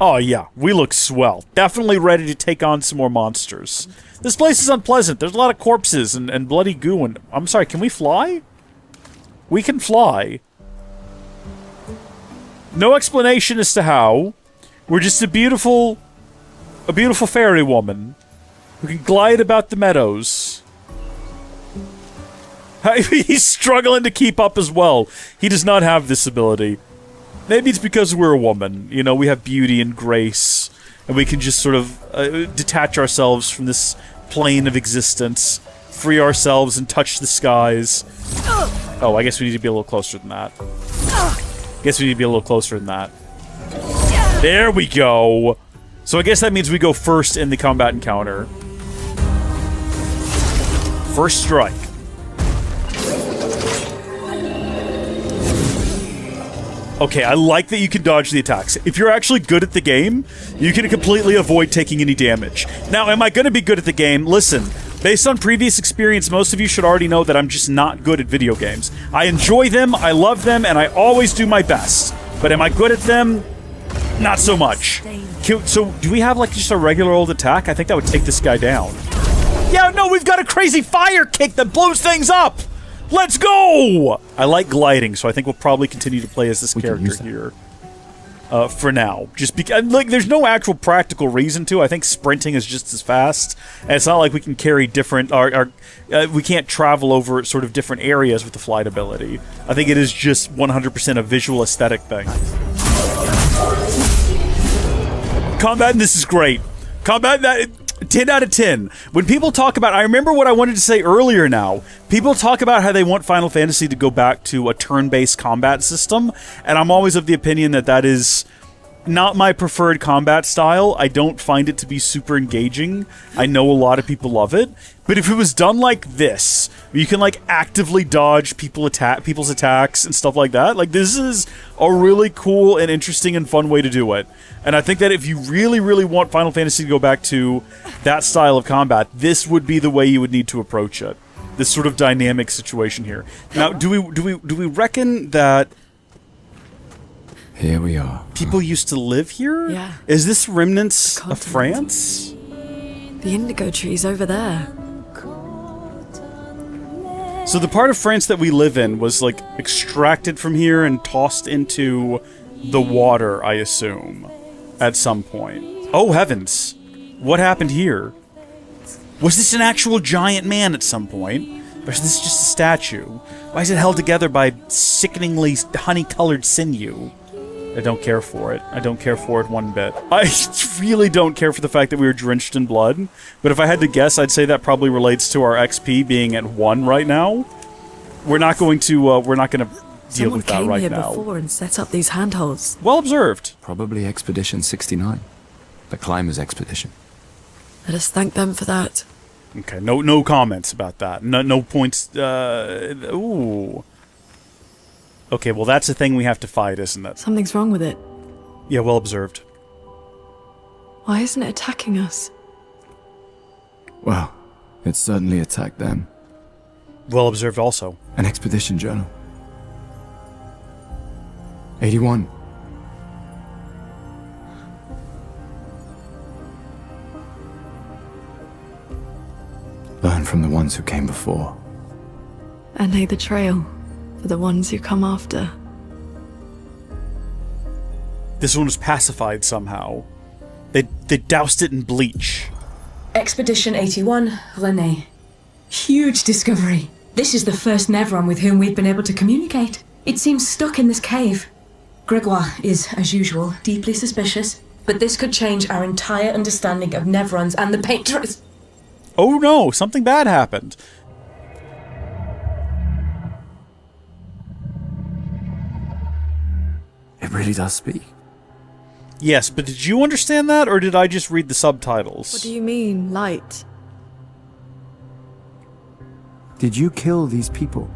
Oh yeah, we look swell. Definitely ready to take on some more monsters. This place is unpleasant. There's a lot of corpses and bloody goo. And I'm sorry, can we fly? We can fly. No explanation as to how. We're just a beautiful fairy woman who can glide about the meadows. He's struggling to keep up as well. He does not have this ability. Maybe it's because we're a woman. You know, we have beauty and grace, and we can just sort of detach ourselves from this plane of existence, free ourselves and touch the skies. Oh, I guess we need to be a little closer than that. There we go. So I guess that means we go first in the combat encounter. First strike. Okay, I like that you can dodge the attacks. If you're actually good at the game, you can completely avoid taking any damage. Now, am I going to be good at the game? Listen, based on previous experience, most of you should already know that I'm just not good at video games. I enjoy them, I love them, and I always do my best. But am I good at them? Not so much. So, do we have, like, just a regular old attack? I think that would take this guy down. Yeah, no, we've got a crazy fire kick that blows things up! Let's go! I like gliding, so I think we'll probably continue to play as this character here. For now. Just because, like, there's no actual practical reason to. I think sprinting is just as fast. And it's not like we can carry different, we can't travel over sort of different areas with the flight ability. I think it is just 100% a visual aesthetic thing. Combat in this is great. Combat that... 10 out of 10. When people talk about... I remember what I wanted to say earlier now. People talk about how they want Final Fantasy to go back to a turn-based combat system, and I'm always of the opinion that that is not my preferred combat style. I don't find it to be super engaging. I know a lot of people love it. But if it was done like this, you can, like, actively dodge people's attacks and stuff like that, like, this is a really cool and interesting and fun way to do it. And I think that if you really, really want Final Fantasy to go back to that style of combat, this would be the way you would need to approach it. This sort of dynamic situation here. Now, do we reckon that... Here we are. People used to live here? Yeah. Is this remnants of France? The indigo tree's over there. So the part of France that we live in was, like, extracted from here and tossed into the water, I assume, at some point. Oh, heavens. What happened here? Was this an actual giant man at some point? Or is this just a statue? Why is it held together by sickeningly honey-colored sinew? I don't care for it. I don't care for it one bit. I really don't care for the fact that we were drenched in blood. But if I had to guess, I'd say that probably relates to our XP being at 1 right now. We're not going to deal with that right now. Someone came here before and set up these handholds. Well observed. Probably Expedition 69. The Climbers Expedition. Let us thank them for that. Okay, no comments about that. No points. Ooh. Okay, well that's a thing we have to fight, isn't it? Something's wrong with it. Yeah, well observed. Why isn't it attacking us? Well, it certainly attacked them. Well observed also. An expedition journal. 81. Learn from the ones who came before. And lay the trail for the ones who come after. This one was pacified somehow. They doused it in bleach. Expedition 81, René. Huge discovery. This is the first Nevron with whom we've been able to communicate. It seems stuck in this cave. Gregoire is, as usual, deeply suspicious, but this could change our entire understanding of Nevrons and the Paintress. Oh no, something bad happened. It really does speak. Yes, but did you understand that, or did I just read the subtitles? What do you mean, light? Did you kill these people?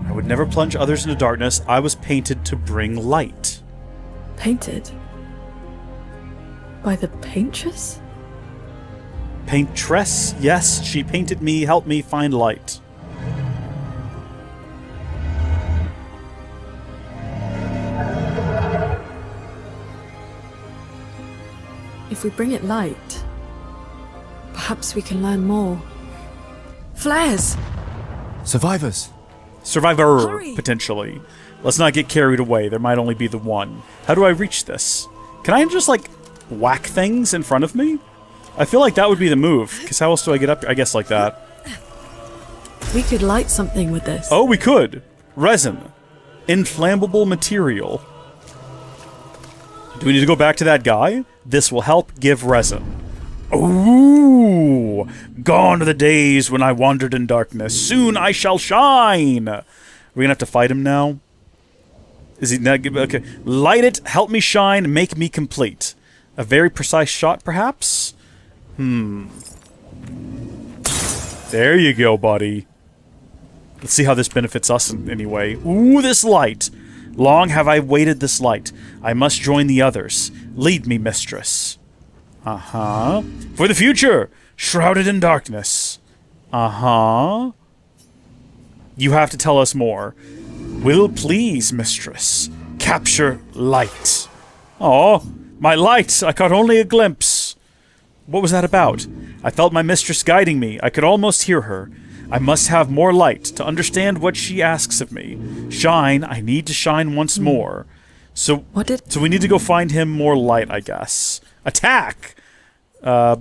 I would never plunge others into darkness. I was painted to bring light. Painted? By the Paintress? Paintress? Yes, she painted me, helped me find light. If we bring it light, perhaps we can learn more. Flares! Survivors! Survivor, Hurry. potentially. Let's not get carried away. There might only be the one. How do I reach this? Can I just, like, whack things in front of me? I feel like that would be the move, because how else do I get up? I guess like that. We could light something with this. Oh, we could. Resin. Inflammable material. Do we need to go back to that guy? This will help give resin. Ooh! Gone are the days when I wandered in darkness. Soon I shall shine! Are we gonna have to fight him now? Is he not... Okay. Light it, help me shine, make me complete. A very precise shot, perhaps? There you go, buddy. Let's see how this benefits us in any way. Ooh, this light. Long have I waited this light. I must join the others. Lead me, mistress. Uh-huh. For the future, shrouded in darkness. Uh-huh. You have to tell us more. Will please, mistress. Capture light. Oh, my light. I caught only a glimpse. What was that about? I felt my mistress guiding me. I could almost hear her. I must have more light to understand what she asks of me. Shine. I need to shine once more. So we need to go find him more light, I guess. Attack! Yeah,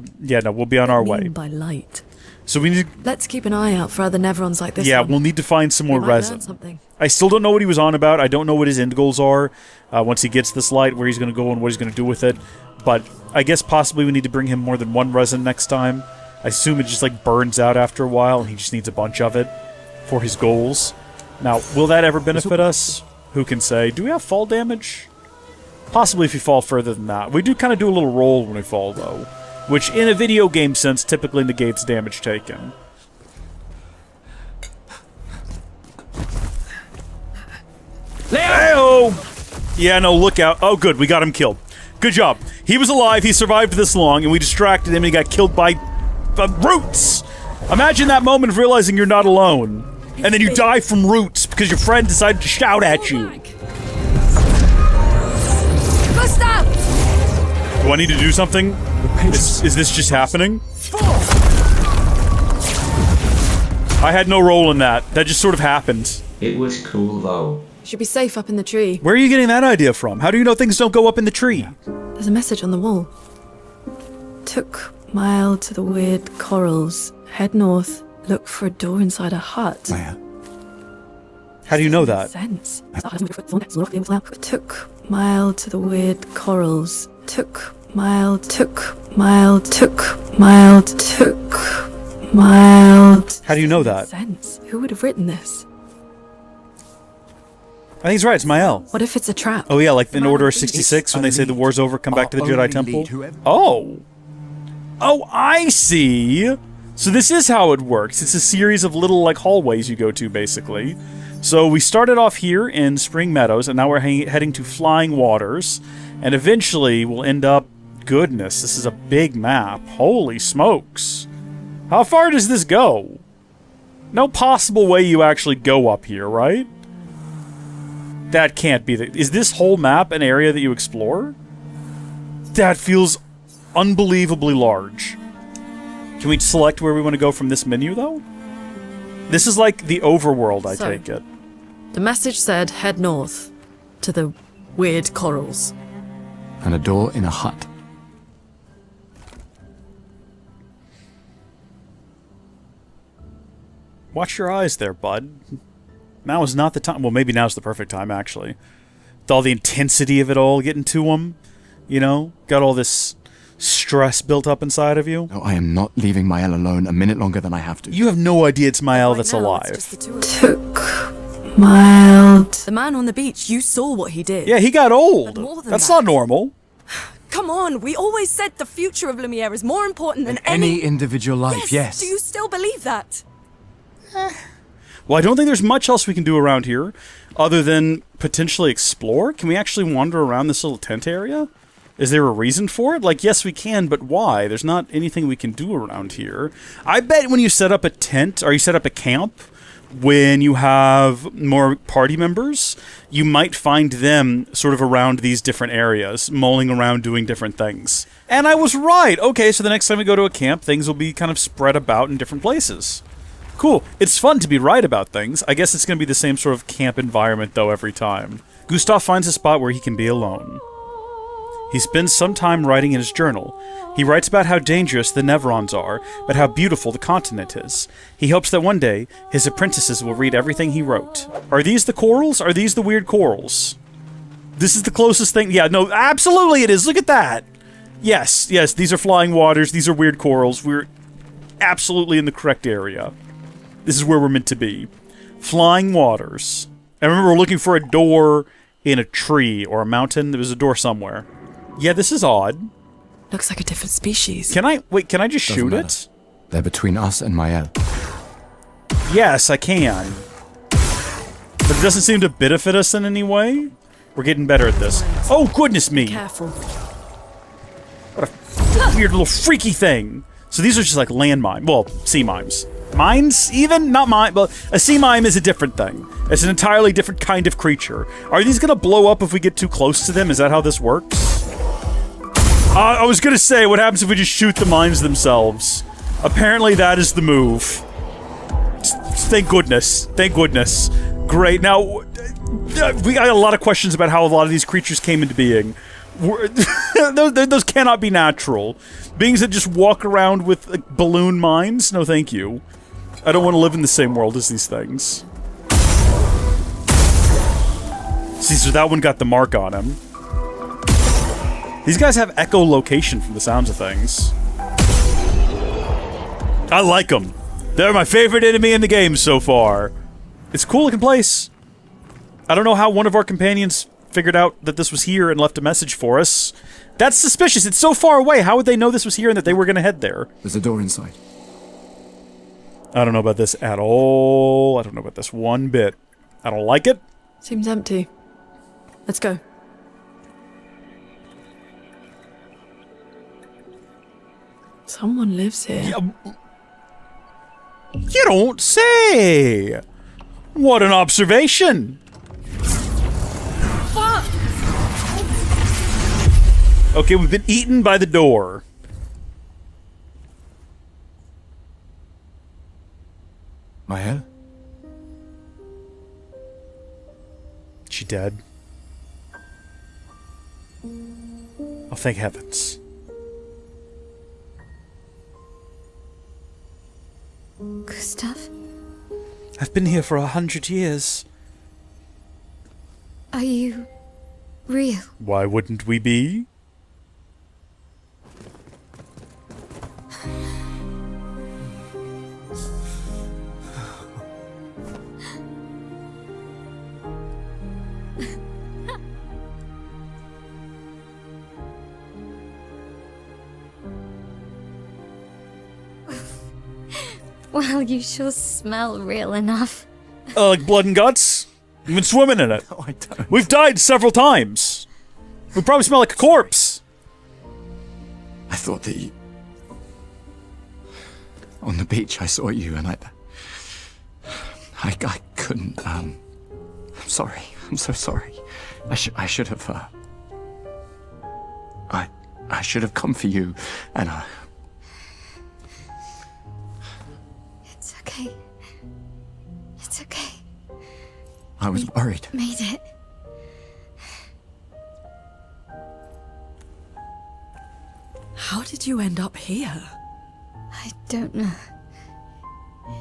no, we'll be on our way. By light. So we need to... Let's keep an eye out for other Neverons like this Yeah, one. we'll need to find some more We might resin. learn something. I still don't know what he was on about. I don't know what his end goals are. Once he gets this light, where he's going to go and what he's going to do with it. But I guess possibly we need to bring him more than one resin next time. I assume it just like burns out after a while and he just needs a bunch of it for his goals. Now, will that ever benefit us? Who can say? Do we have fall damage? Possibly if you fall further than that. We do kind of do a little roll when we fall, though. Which, in a video game sense, typically negates damage taken. Leo! Yeah, no, look out. Oh, good, we got him killed. Good job. He was alive, he survived this long, and we distracted him and he got killed by roots! Imagine that moment of realizing you're not alone. And then you die from roots because your friend decided to shout at you. Gustav! Do I need to do something? Is this just happening? I had no role in that. That just sort of happened. It was cool though. Should be safe up in the tree. Where are you getting that idea from? How do you know things don't go up in the tree? There's a message on the wall. Took mile to the weird corals. Head north. Look for a door inside a hut. How do you know that? Sense. Took mile to the weird corals. Took mile. How do you know that? Sense. Who would have written this? I think he's right, it's Mael. What if it's a trap? Oh yeah, like in Order 66 when they say the war's over, come back to the Jedi Temple. Oh! Oh, I see! So this is how it works. It's a series of little, like, hallways you go to, basically. So we started off here in Spring Meadows, and now we're heading to Flying Waters. And eventually we'll end up... Goodness, this is a big map. Holy smokes. How far does this go? No possible way you actually go up here, right? That can't be the... Is this whole map an area that you explore? That feels unbelievably large. Can we select where we want to go from this menu, though? This is like the overworld, I take it. The message said head north to the weird corals. And a door in a hut. Watch your eyes there, bud. Now is not the time. Well, maybe now's the perfect time, actually. With all the intensity of it all getting to him. You know? Got all this stress built up inside of you. No, I am not leaving Mael alone a minute longer than I have to. You have no idea it's Mael that's alive. Took mild. The man on the beach, you saw what he did. Yeah, he got old. More than That's that. not normal. Come on, we always said the future of Lumière is more important than Any individual life, yes. Do you still believe that? Well, I don't think there's much else we can do around here other than potentially explore. Can we actually wander around this little tent area? Is there a reason for it? Like, yes, we can, but why? There's not anything we can do around here. I bet when you set up a tent, or you set up a camp, when you have more party members, you might find them sort of around these different areas, mulling around doing different things. And I was right! Okay, so the next time we go to a camp, things will be kind of spread about in different places. Cool. It's fun to be right about things. I guess it's going to be the same sort of camp environment, though, every time. Gustav finds a spot where he can be alone. He spends some time writing in his journal. He writes about how dangerous the Neverons are, but how beautiful the continent is. He hopes that one day, his apprentices will read everything he wrote. Are these the corals? Are these the weird corals? This is the closest thing. Yeah, no, absolutely it is. Look at that. Yes, these are flying waters. These are weird corals. We're absolutely in the correct area. This is where we're meant to be. Flying waters. I remember we're looking for a door in a tree or a mountain. There was a door somewhere. Yeah, this is odd. Looks like a different species. Can I just shoot it? They're between us and Mael. Yes, I can. But it doesn't seem to benefit us in any way. We're getting better at this. Oh, goodness me! Careful. What a weird little freaky thing. So these are just like land mime. Well, sea mimes. Mines, even? Not mine, but a sea mime is a different thing. It's an entirely different kind of creature. Are these gonna blow up if we get too close to them? Is that how this works? I was gonna say, what happens if we just shoot the mines themselves? Apparently that is the move. Thank goodness. Thank goodness. Great. Now, we got a lot of questions about how a lot of these creatures came into being. Those cannot be natural. Beings that just walk around with like, balloon mines? No, thank you. I don't want to live in the same world as these things. See, so that one got the mark on him. These guys have echolocation from the sounds of things. I like them. They're my favorite enemy in the game so far. It's a cool looking place. I don't know how one of our companions figured out that this was here and left a message for us. That's suspicious. It's so far away. How would they know this was here and that they were going to head there? There's a door inside. I don't know about this at all. I don't know about this one bit. I don't like it. Seems empty. Let's go. Someone lives here. Yeah. You don't say! What an observation! Fuck! Okay, we've been eaten by the door. Mael? She dead? Oh, thank heavens. Gustav? I've been here for 100 years. Are you real? Why wouldn't we be? Well, you sure smell real enough. Like blood and guts? You've been swimming in it. No, I don't. We've died several times. We probably smell like a corpse. I thought that you... On the beach, I saw you and I couldn't, I'm sorry. I'm so sorry. I should have, I should have come for you, and It's okay. It's okay. I was worried. Made it. How did you end up here? I don't know.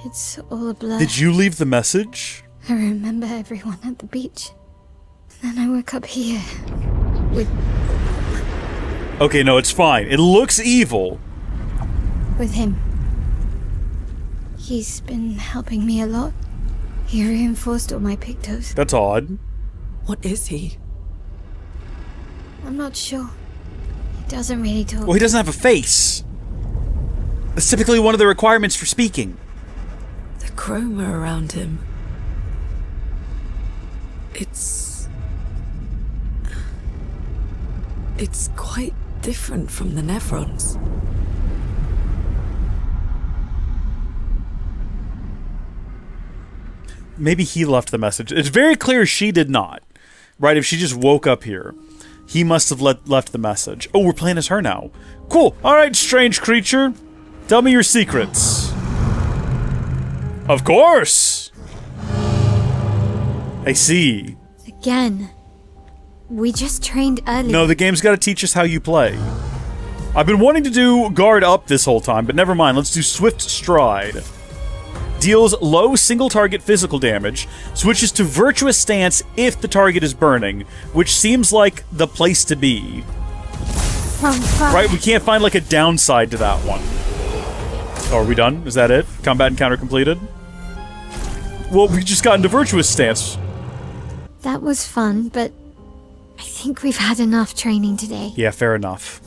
It's all a blur. Did you leave the message? I remember everyone at the beach. Then I woke up here. With Okay, no, it's fine. It looks evil. him. He's been helping me a lot. He reinforced all my pictos. That's odd. What is he? I'm not sure. He doesn't really talk. Well, he doesn't have a face. That's typically one of the requirements for speaking. The chroma around him. It's quite different from the Nevrons. Maybe he left the message. It's very clear she did not. Right? If she just woke up here, he must have left the message. Oh, we're playing as her now. Cool. Alright, strange creature. Tell me your secrets. Of course! I see. Again. We just trained earlier. No, the game's got to teach us how you play. I've been wanting to do guard up this whole time, but never mind. Let's do Swift Stride. Deals low single target physical damage. Switches to Virtuous Stance if the target is burning, which seems like the place to be. Right? We can't find like a downside to that one. Oh, are we done? Is that it? Combat encounter completed? Well, we just got into Virtuous Stance. That was fun, but I think we've had enough training today. Yeah, fair enough.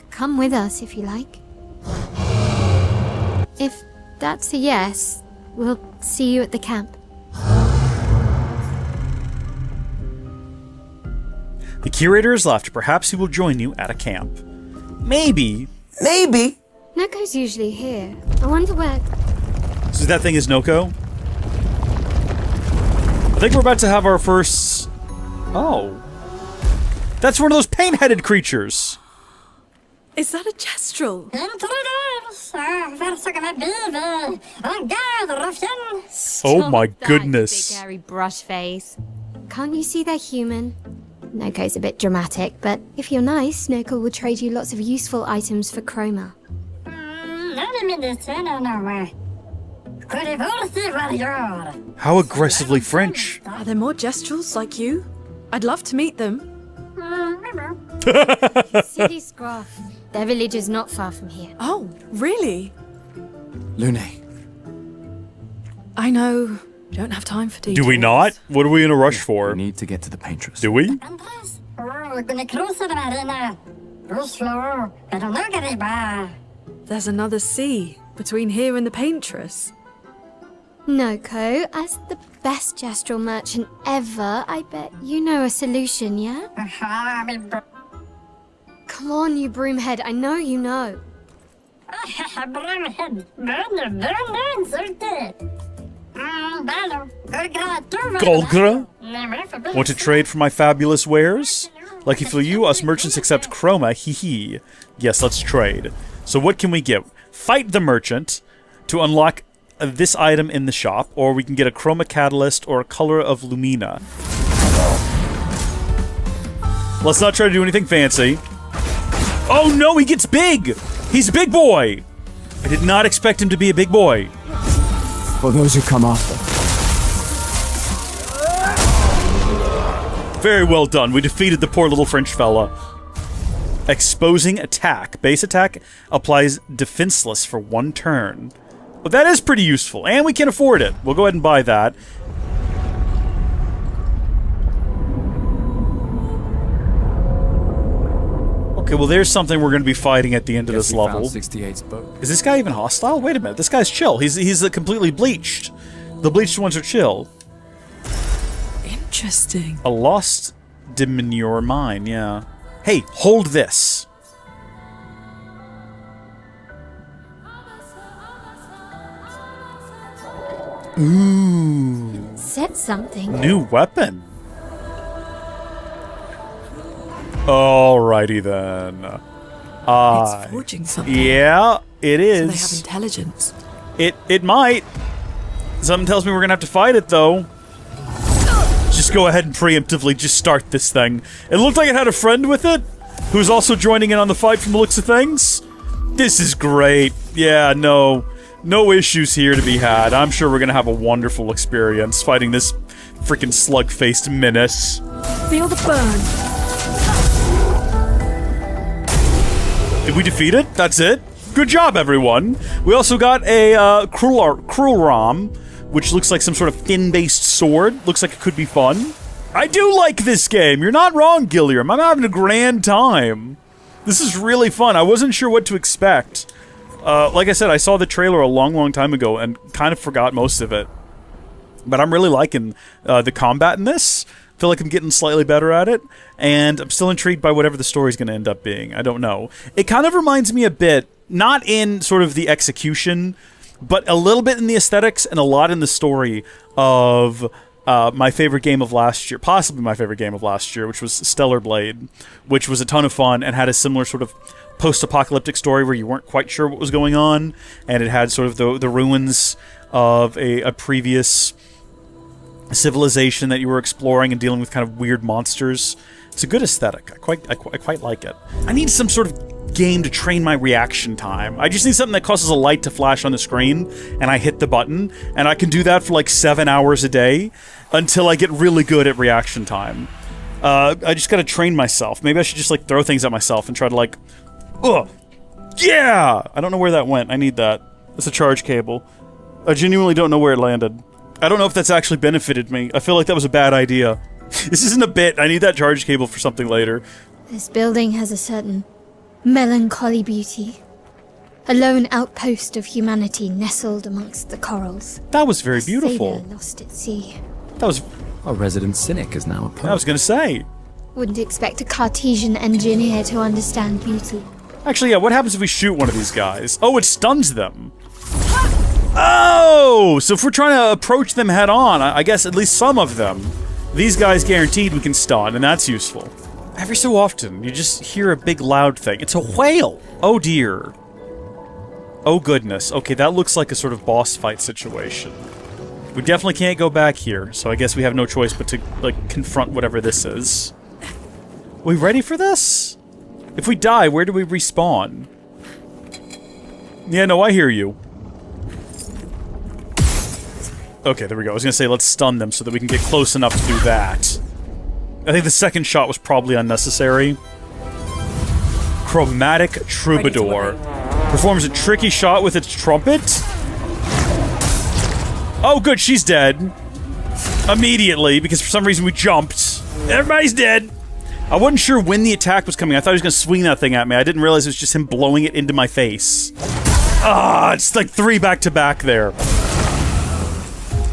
Come with us if you like. If that's a yes, we'll see you at the camp. The curator has left. Perhaps he will join you at a camp. Maybe. Maybe. Noko's usually here. I wonder where... So that thing is Noko? I think we're about to have our first... Oh. That's one of those paint-headed creatures. Is that a Gestral? Oh my goodness. Big hairy brush face. Can't you see they're human? Noko's a bit dramatic, but if you're nice, Noko will trade you lots of useful items for chroma. How aggressively French. Are there more Gestrals like you? I'd love to meet them. City Scruff. Their village is not far from here. Oh, really? Lune, I know. Don't have time for details. Do we not? What are we in a rush for? we need to get to the paintress. Do we? There's another sea between here and the paintress. Noko, as the best Gestral merchant ever, I bet you know a solution, yeah? Come on, you broomhead, I know you know. Golgra? Want to trade for my fabulous wares? Lucky for you, us merchants accept chroma, hee hee. Yes, let's trade. So what can we get? Fight the merchant to unlock this item in the shop, or we can get a chroma catalyst or a color of lumina. Let's not try to do anything fancy. Oh no, he gets big! He's a big boy! I did not expect him to be a big boy. For those who come after. Very well done. We defeated the poor little French fella. Exposing attack. Base attack applies defenseless for 1 turn. Well, that is pretty useful, and we can afford it. We'll go ahead and buy that. Okay, well, there's something we're going to be fighting at the end of this level. 68's boat. Is this guy even hostile? Wait a minute, this guy's chill. He's completely bleached. The bleached ones are chill. Interesting. A lost demure mine, yeah. Hey, hold this. Ooh. Said something. New weapon. Alrighty then. It's forging something. Yeah, it is. So they have intelligence. It might. Something tells me we're gonna have to fight it though. Just go ahead and preemptively just start this thing. It looked like it had a friend with it, who's also joining in on the fight from the looks of things. This is great. Yeah, no issues here to be had. I'm sure we're gonna have a wonderful experience fighting this freaking slug-faced menace. Feel the burn. Did we defeat it? That's it? Good job, everyone. We also got a cruel ram, which looks like some sort of fin-based sword. Looks like it could be fun. I do like this game. You're not wrong, Gilliam. I'm having a grand time. This is really fun. I wasn't sure what to expect. Like I said, I saw the trailer a long time ago and kind of forgot most of it. But I'm really liking the combat in this. I feel like I'm getting slightly better at it. And I'm still intrigued by whatever the story's going to end up being. I don't know. It kind of reminds me a bit, not in sort of the execution, but a little bit in the aesthetics and a lot in the story of my favorite game of last year, possibly my favorite game of last year, which was Stellar Blade, which was a ton of fun and had a similar sort of post-apocalyptic story where you weren't quite sure what was going on, and it had sort of the ruins of a previous civilization that you were exploring and dealing with kind of weird monsters. It's a good aesthetic. I quite like it. I need some sort of game to train my reaction time. I just need something that causes a light to flash on the screen and I hit the button, and I can do that for like 7 hours a day until I get really good at reaction time. I just gotta train myself. Maybe I should just like throw things at myself and try to like, ugh, yeah! I don't know where that went. I need that. It's a charge cable. I genuinely don't know where it landed. I don't know if that's actually benefited me. I feel like that was a bad idea. This isn't a bit. I need that charge cable for something later. This building has a certain melancholy beauty. A lone outpost of humanity nestled amongst the corals. That was very beautiful. Sailor lost at sea. That was... Our resident cynic is now a poet. I was going to say. Wouldn't expect a Cartesian engineer to understand beauty. Actually, yeah, what happens if we shoot one of these guys? Oh, it stuns them. Oh! So if we're trying to approach them head on, I guess at least some of them, these guys guaranteed we can stun, and that's useful. Every so often, you just hear a big loud thing. It's a whale! Oh dear. Oh goodness. Okay, that looks like a sort of boss fight situation. We definitely can't go back here, so I guess we have no choice but to, like, confront whatever this is. We ready for this? If we die, where do we respawn? Yeah, no, I hear you. Okay, there we go. I was gonna say, let's stun them so that we can get close enough to do that. I think the second shot was probably unnecessary. Chromatic Troubadour. Performs a tricky shot with its trumpet. Oh, good, she's dead. Immediately, because for some reason we jumped. Everybody's dead. I wasn't sure when the attack was coming. I thought he was gonna swing that thing at me. I didn't realize it was just him blowing it into my face. Ah, it's like 3 back-to-back there.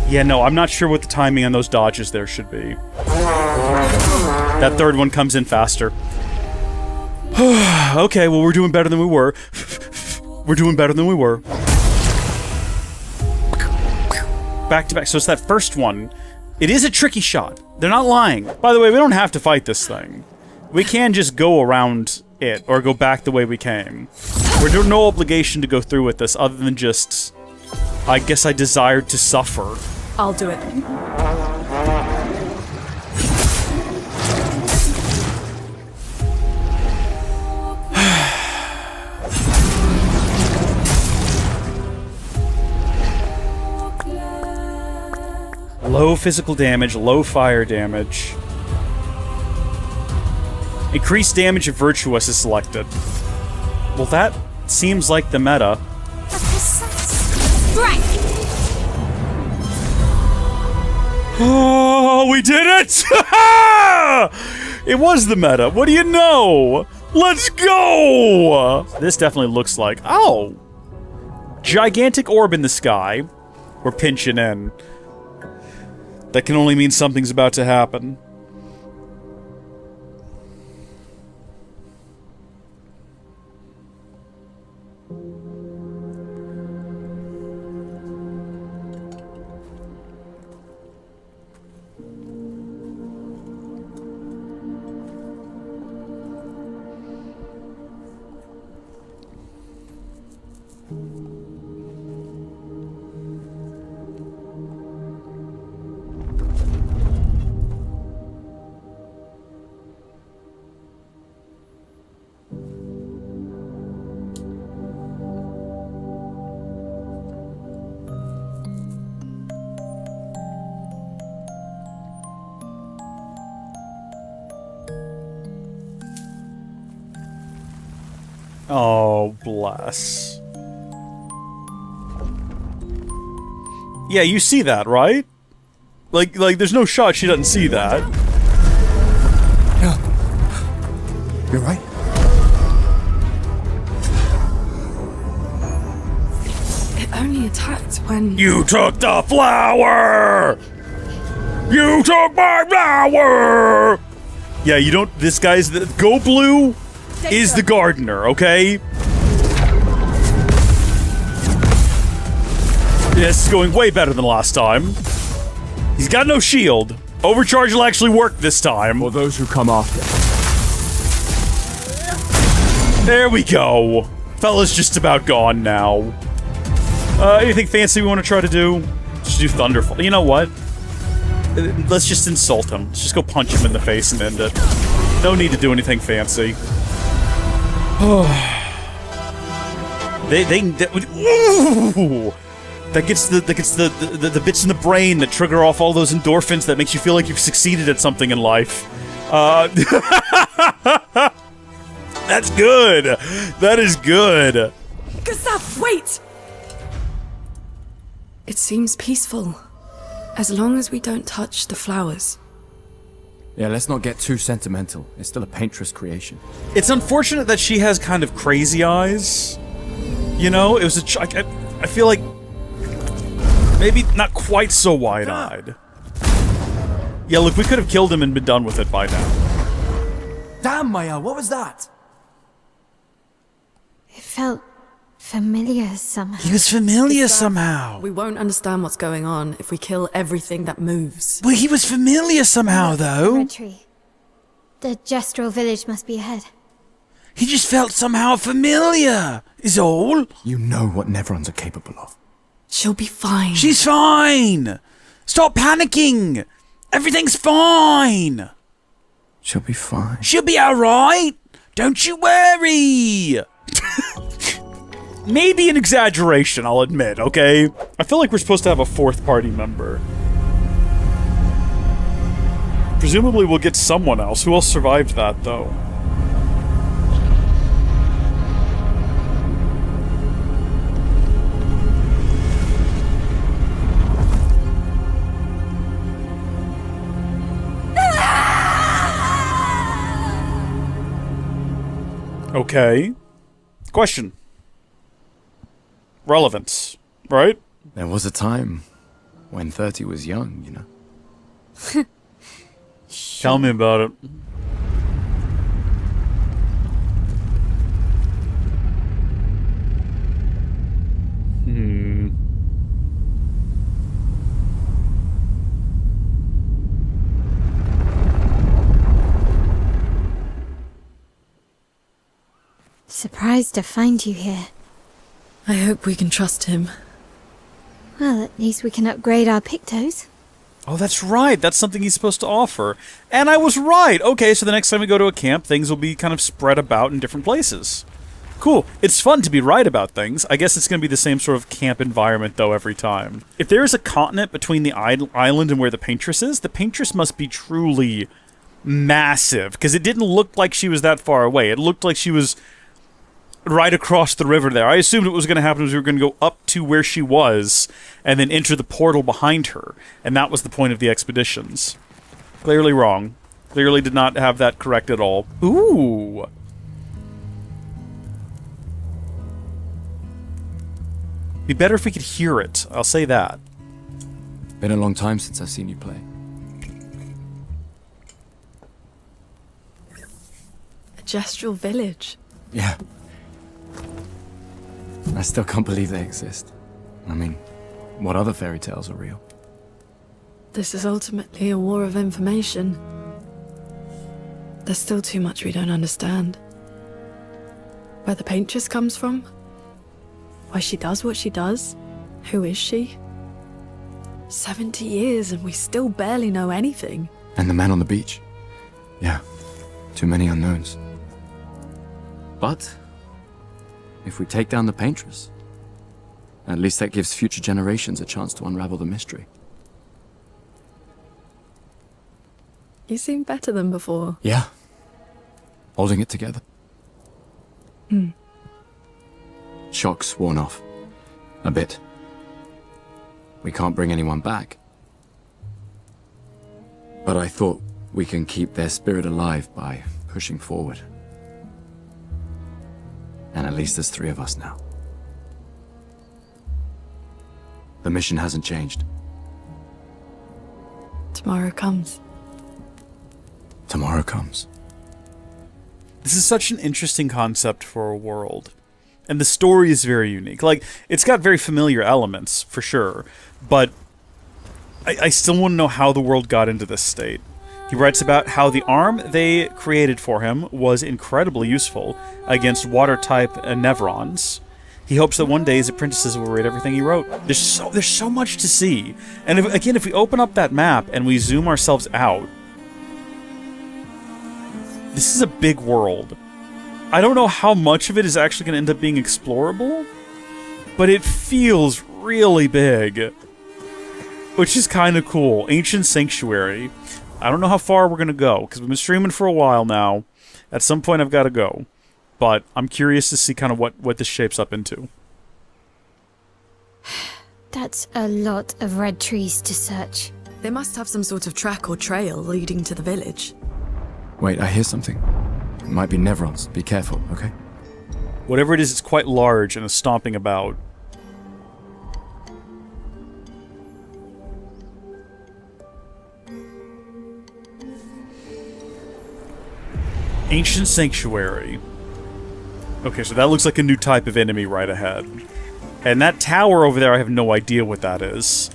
Yeah, no, I'm not sure what the timing on those dodges there should be. That third one comes in faster. Okay, well, we're doing better than we were. We're doing better than we were. Back to back. So it's that first one. It is a tricky shot. They're not lying. By the way, we don't have to fight this thing. We can just go around it, or go back the way we came. We're under no obligation to go through with this, other than just... I guess I desired to suffer. I'll do it. Low physical damage, low fire damage. Increased damage if Virtuous is selected. Well, that seems like the meta. Oh, we did it! It was the meta. What do you know? Let's go! This definitely looks like... Oh! Gigantic orb in the sky. We're pinching in. That can only mean something's about to happen. Oh, bless. Yeah, you see that, right? Like, there's no shot she doesn't see that. Yeah. You're right. It only attacked when... You took the flower! You took my flower! Yeah, you don't... This guy's... Go Blue is the gardener, okay? This is going way better than last time. He's got no shield. Overcharge will actually work this time. For those who come after. There we go. Fella's just about gone now. Anything fancy we want to try to do? Just do Thunderfall. You know what? Let's just insult him. Let's just go punch him in the face and end it. No need to do anything fancy. Ooh. That gets the bits in the brain that trigger off all those endorphins that makes you feel like you've succeeded at something in life. That's good. That is good. Gustav, wait! It seems peaceful, as long as we don't touch the flowers. Yeah, let's not get too sentimental. It's still a painter's creation. It's unfortunate that she has kind of crazy eyes. You know, it was I feel like maybe not quite so wide-eyed. Yeah, look, we could have killed him and been done with it by now. Damn, Maya, what was that? It felt familiar somehow. He was familiar somehow. We won't understand what's going on if we kill everything that moves. Well, he was familiar somehow, though. Red tree. The Gestral village must be ahead. He just felt somehow familiar, is all. You know what Nevrons are capable of. She'll be fine. She's fine. Stop panicking. Everything's fine. She'll be fine. She'll be alright. Don't you worry. Maybe an exaggeration, I'll admit, okay? I feel like we're supposed to have a fourth party member. Presumably we'll get someone else. Who else survived that, though? Okay. Question. Relevance, right? There was a time when 30 was young, you know. Tell me about it. Surprised to find you here. I hope we can trust him. Well, at least we can upgrade our Pictos. Oh, that's right. That's something he's supposed to offer. And I was right. Okay, so the next time we go to a camp, things will be kind of spread about in different places. Cool. It's fun to be right about things. I guess it's going to be the same sort of camp environment, though, every time. If there is a continent between the island and where the Paintress is, the Paintress must be truly massive, because it didn't look like she was that far away. It looked like she was right across the river there. I assumed what was going to happen was we were going to go up to where she was and then enter the portal behind her. And that was the point of the expeditions. Clearly wrong. Clearly did not have that correct at all. Ooh. Be better if we could hear it. I'll say that. Been a long time since I've seen you play. A Gestral village. Yeah. I still can't believe they exist. I mean, what other fairy tales are real? This is ultimately a war of information. There's still too much we don't understand. Where the Paintress comes from? Why she does what she does? Who is she? 70 years and we still barely know anything. And the man on the beach. Yeah, too many unknowns. But if we take down the Paintress, at least that gives future generations a chance to unravel the mystery. You seem better than before. Yeah. Holding it together. Shock's worn off. A bit. We can't bring anyone back. But I thought we can keep their spirit alive by pushing forward. And at least there's 3 of us now. The mission hasn't changed. Tomorrow comes. Tomorrow comes. This is such an interesting concept for a world. And the story is very unique. Like, it's got very familiar elements, for sure. But I still want to know how the world got into this state. He writes about how the arm they created for him was incredibly useful against water-type Nevrons. He hopes that one day his apprentices will read everything he wrote. There's so much to see. And if we open up that map and we zoom ourselves out, this is a big world. I don't know how much of it is actually going to end up being explorable, but it feels really big, which is kind of cool. Ancient Sanctuary. I don't know how far we're going to go, because we've been streaming for a while now. At some point I've got to go. But I'm curious to see kind of what this shapes up into. That's a lot of red trees to search. They must have some sort of track or trail leading to the village. Wait, I hear something. It might be Nevrons. Be careful, okay? Whatever it is, it's quite large and is stomping about. Ancient Sanctuary. Okay, so that looks like a new type of enemy right ahead. And that tower over there, I have no idea what that is.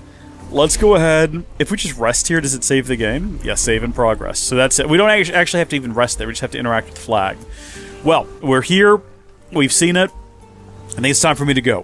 Let's go ahead. If we just rest here, does it save the game? Yeah, save in progress. So that's it. We don't actually have to even rest there. We just have to interact with the flag. Well, we're here. We've seen it. I think it's time for me to go.